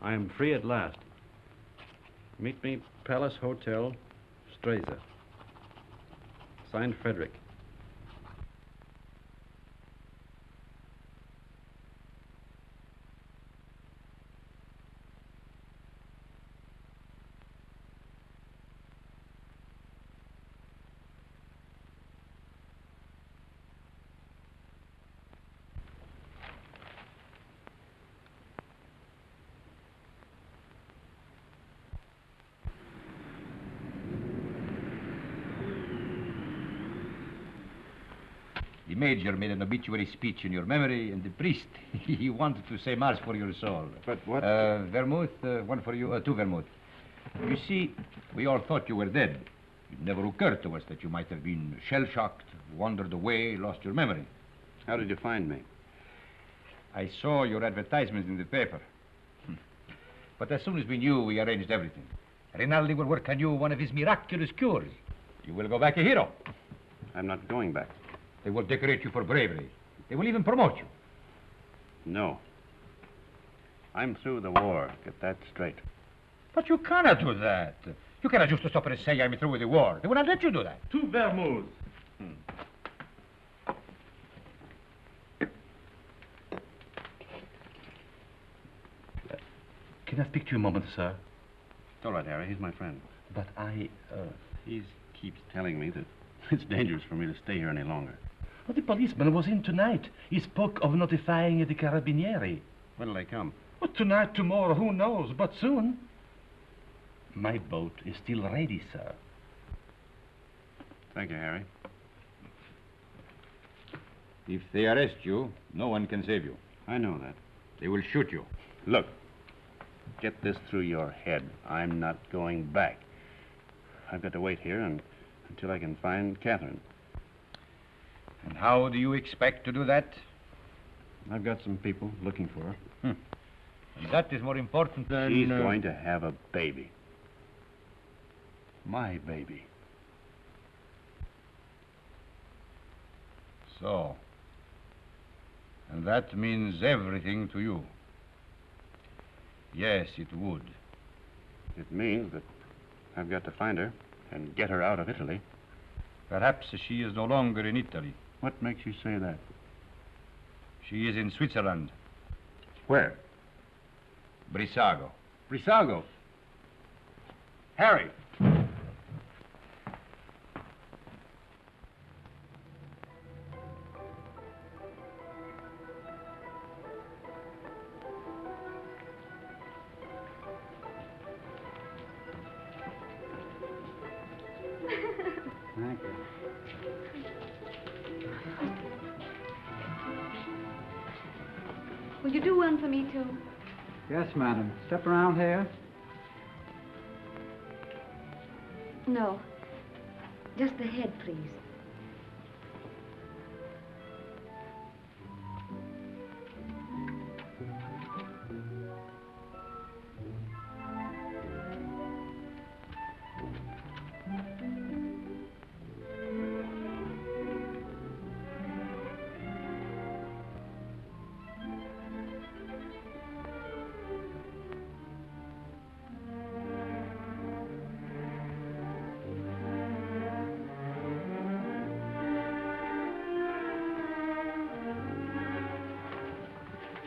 I am free at last. Meet me, Palace Hotel, Streza. Signed, Frederick. The major made an obituary speech in your memory, and the priest, he wanted to say mass for your soul. But what? Vermouth, one for you, two vermouth. You see, we all thought you were dead. It never occurred to us that you might have been shell-shocked, wandered away, lost your memory. How did you find me? I saw your advertisement in the paper. But as soon as we knew, we arranged everything. Rinaldi will work on you one of his miraculous cures. You will go back a hero. I'm not going back. They will decorate you for bravery. They will even promote you. No. I'm through the war. Get that straight. But you cannot do that. You cannot just stop and say I'm through with the war. They will not let you do that. Two vermouths. Can I speak to you a moment, sir? It's all right, Harry. He's my friend. But he keeps telling me that it's dangerous for me to stay here any longer. Well, the policeman was in tonight. He spoke of notifying the carabinieri. When will they come? Well, tonight, tomorrow, who knows, but soon. My boat is still ready, sir. Thank you, Harry. If they arrest you, no one can save you. I know that. They will shoot you. Look, get this through your head. I'm not going back. I've got to wait here until I can find Catherine. And how do you expect to do that? I've got some people looking for her. And that is more important than... She's going to have a baby. My baby. So. And that means everything to you. Yes, it would. It means that I've got to find her and get her out of Italy. Perhaps she is no longer in Italy. What makes you say that? She is in Switzerland. Where? Brissago. Brissago. Harry. Thank you. Will you do one for me, too? Yes, madam. Step around here. No. Just the head, please.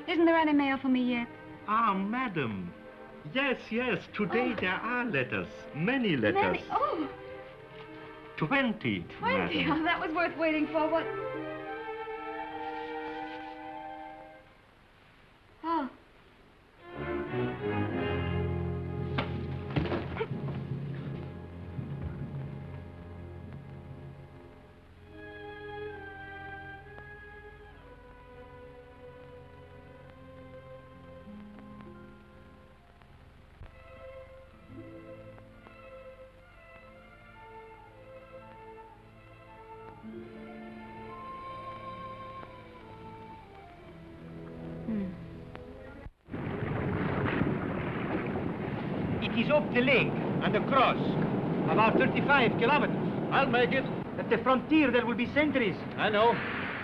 Isn't there any mail for me yet? Ah, madam. Yes, yes. Today there are letters. Many letters. Many? Oh, 20, 20. madam. Oh, that was worth waiting for. What? Oh. It is up the lake and across, about 35 kilometers. I'll make it. At the frontier, there will be sentries. I know.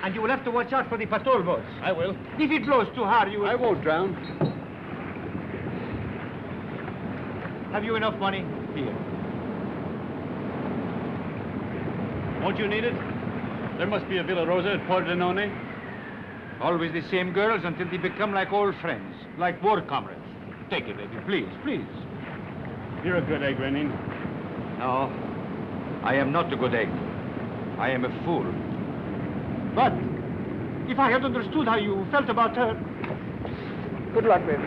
And you will have to watch out for the patrol boats. I will. If it blows too hard, you will... I won't drown. Have you enough money? Here. Won't you need it? There must be a Villa Rosa at Pordenone. Always the same girls until they become like old friends, like war comrades. Take it, baby, please, please. You're a good egg, Renin. No, I am not a good egg. I am a fool. But if I had understood how you felt about her... Good luck, baby.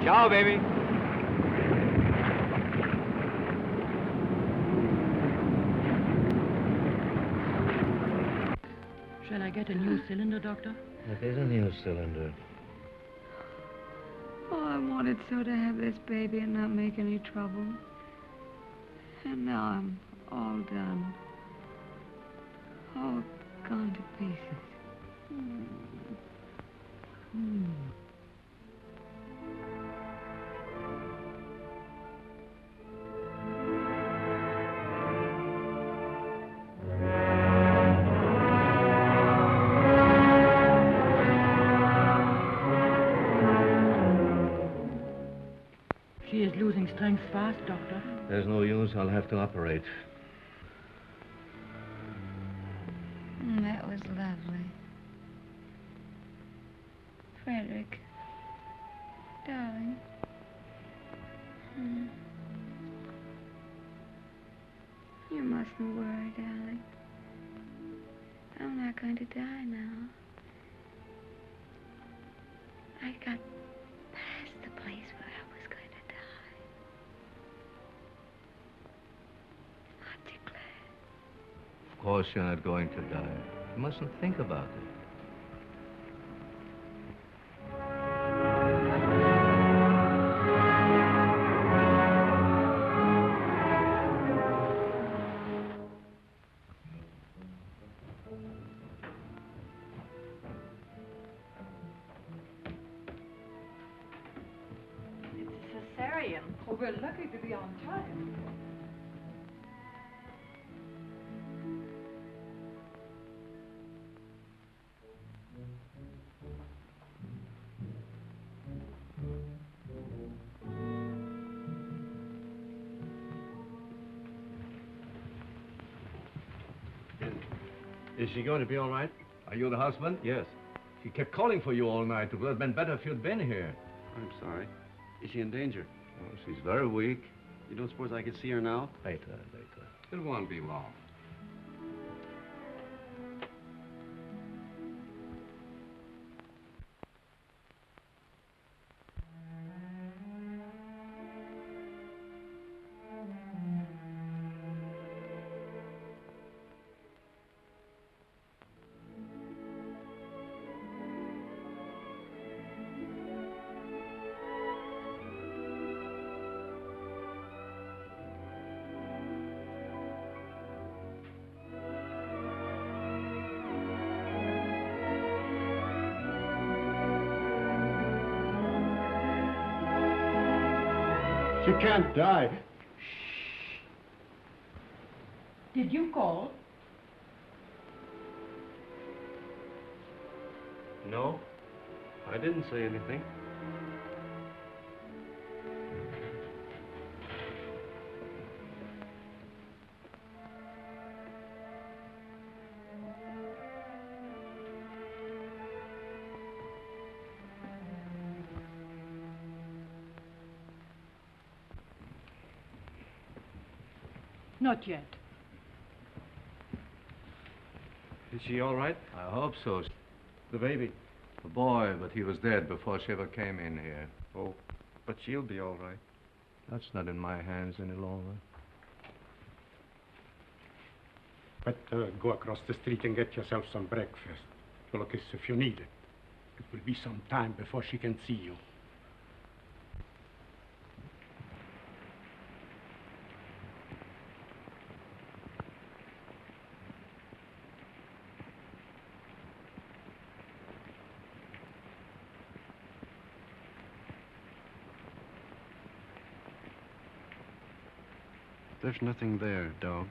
Ciao, baby. Shall I get a new cylinder, Doctor? It is a new cylinder. Oh, I wanted so to have this baby and not make any trouble. And now I'm all done. All gone to pieces. She is losing strength fast, Doctor. There's no use. I'll have to operate. That was lovely. Frederick. Darling. You mustn't worry, darling. I'm not going to die now. I got past the place where I was going to die. Aren't you glad? Of course you're not going to die. You mustn't think about it. Cesarean. Oh, we're lucky to be on time. Is she going to be all right? Are you the husband? Yes. She kept calling for you all night. It would have been better if you'd been here. I'm sorry. Is she in danger? Oh, she's very weak. You don't suppose I could see her now? Later. It won't be long. She can't die. Did you call? No, I didn't say anything. Not yet. Is she all right? I hope so. The baby? The boy, but he was dead before she ever came in here. Oh, but she'll be all right. That's not in my hands any longer. Better go across the street and get yourself some breakfast. Look, if you need it. It will be some time before she can see you. There's nothing there, dog.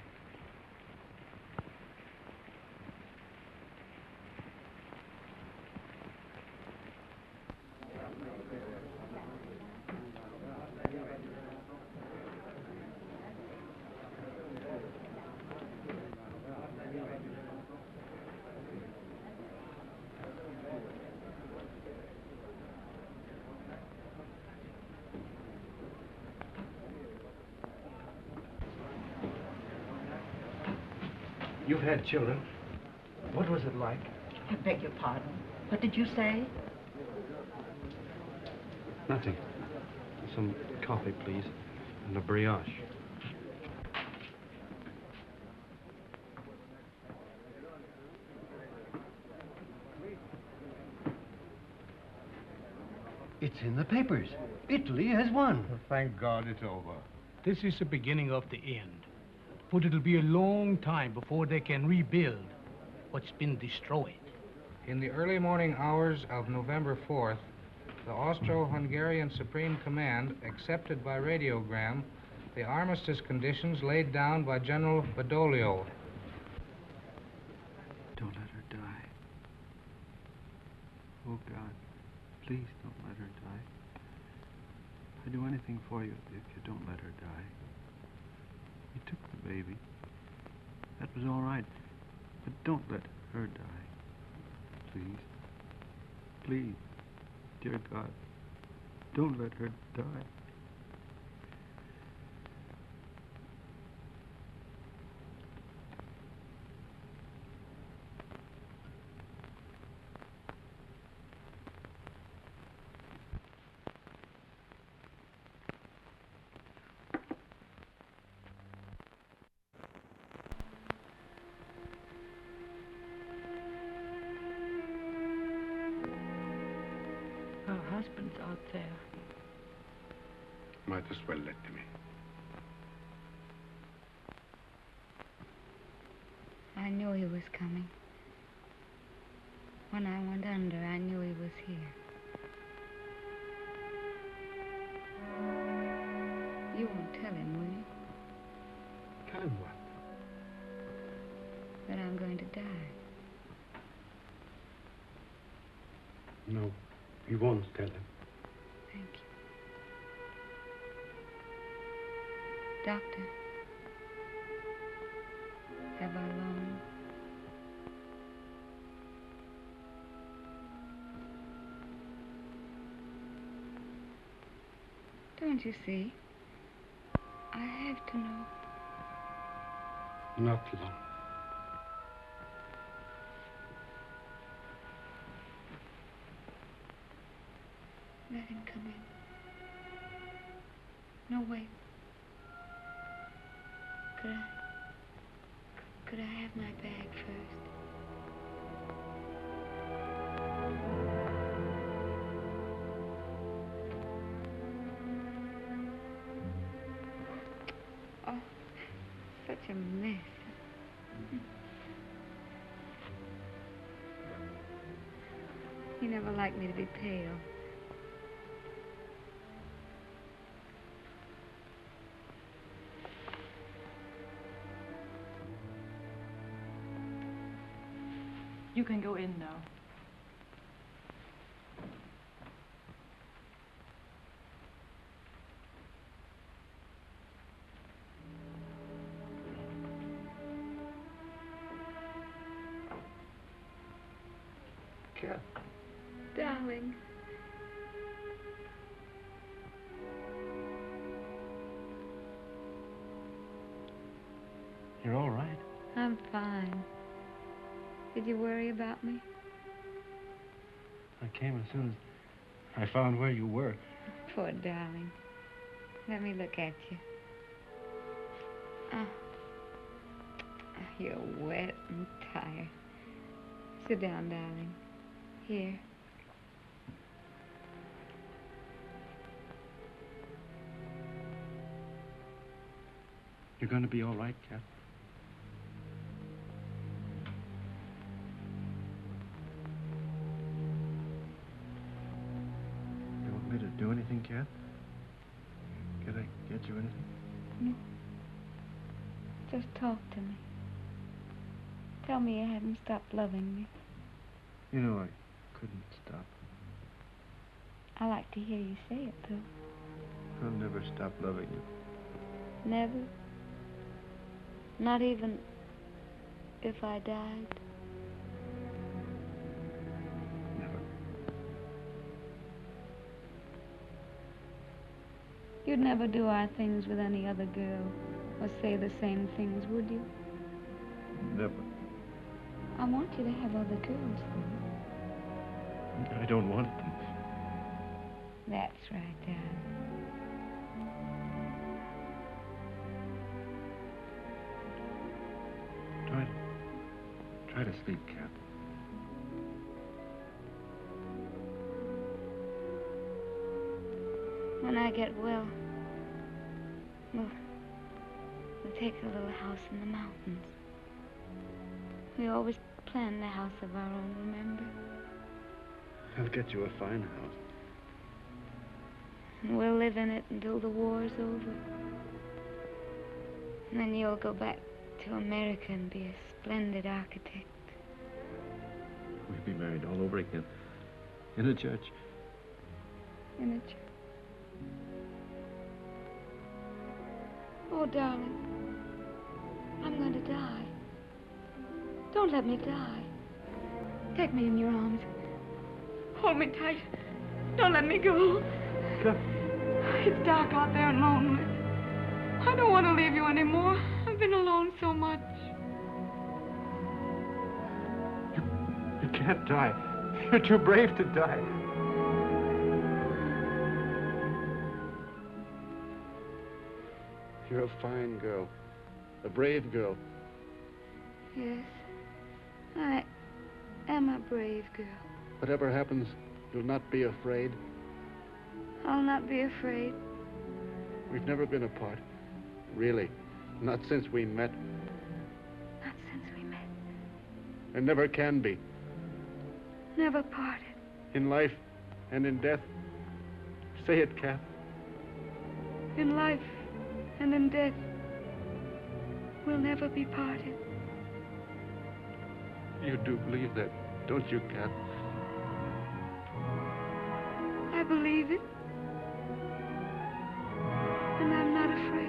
You've had children. What was it like? I beg your pardon. What did you say? Nothing. Some coffee, please, and a brioche. It's in the papers. Italy has won. Thank God it's over. This is the beginning of the end. But it'll be a long time before they can rebuild what's been destroyed. In the early morning hours of November 4th, the Austro-Hungarian Supreme Command accepted by radiogram the armistice conditions laid down by General Badoglio. Don't let her die. Oh, God, please don't let her die. I'd do anything for you if you don't let her die. You took the baby. That was all right. But don't let her die. Please. Please. Dear God, don't let her die. husband's out there. Might as well let me. I knew he was coming. When I went under, I knew he was here. You won't tell him, will you? Tell him what? That I'm going to die. No, we won't tell him. Thank you. Doctor, have I long? Don't you see? I have to know. Not long. Let him come in. No, wait. Could I have my bag first? Oh, such a mess. He never liked me to be pale. You can go in now. Cat. Darling. You're all right? I'm fine. Did you worry about me? I came as soon as I found where you were. Poor darling. Let me look at you. Oh. You're wet and tired. Sit down, darling. Here. You're going to be all right, Cat? You want me to do anything, Cat? Can I get you anything? No. Just talk to me. Tell me you haven't stopped loving me. You know, I couldn't stop. I like to hear you say it, though. I'll never stop loving you. Never? Not even if I died? Never. You'd never do our things with any other girl, or say the same things, would you? Never. I want you to have other girls, though. I don't want them. That's right, darling. Try to sleep, Cat. When I get well, we'll take a little house in the mountains. We always planned a house of our own, remember? I'll get you a fine house. And we'll live in it until the war's over. And then you'll go back to America and be a splendid architect. We'll be married all over again. In a church. In a church. Oh, darling. I'm going to die. Don't let me die. Take me in your arms. Hold me tight. Don't let me go. Come. It's dark out there and lonely. I don't want to leave you anymore. I've been alone so much. You can't die. You're too brave to die. You're a fine girl. A brave girl. Yes. I am a brave girl. Whatever happens, you'll not be afraid. I'll not be afraid. We've never been apart. Really. Not since we met. Not since we met. And never can be. Never parted. In life and in death. Say it, Kath. In life and in death, we'll never be parted. You do believe that, don't you, Kath? I believe it. And I'm not afraid.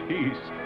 Peace.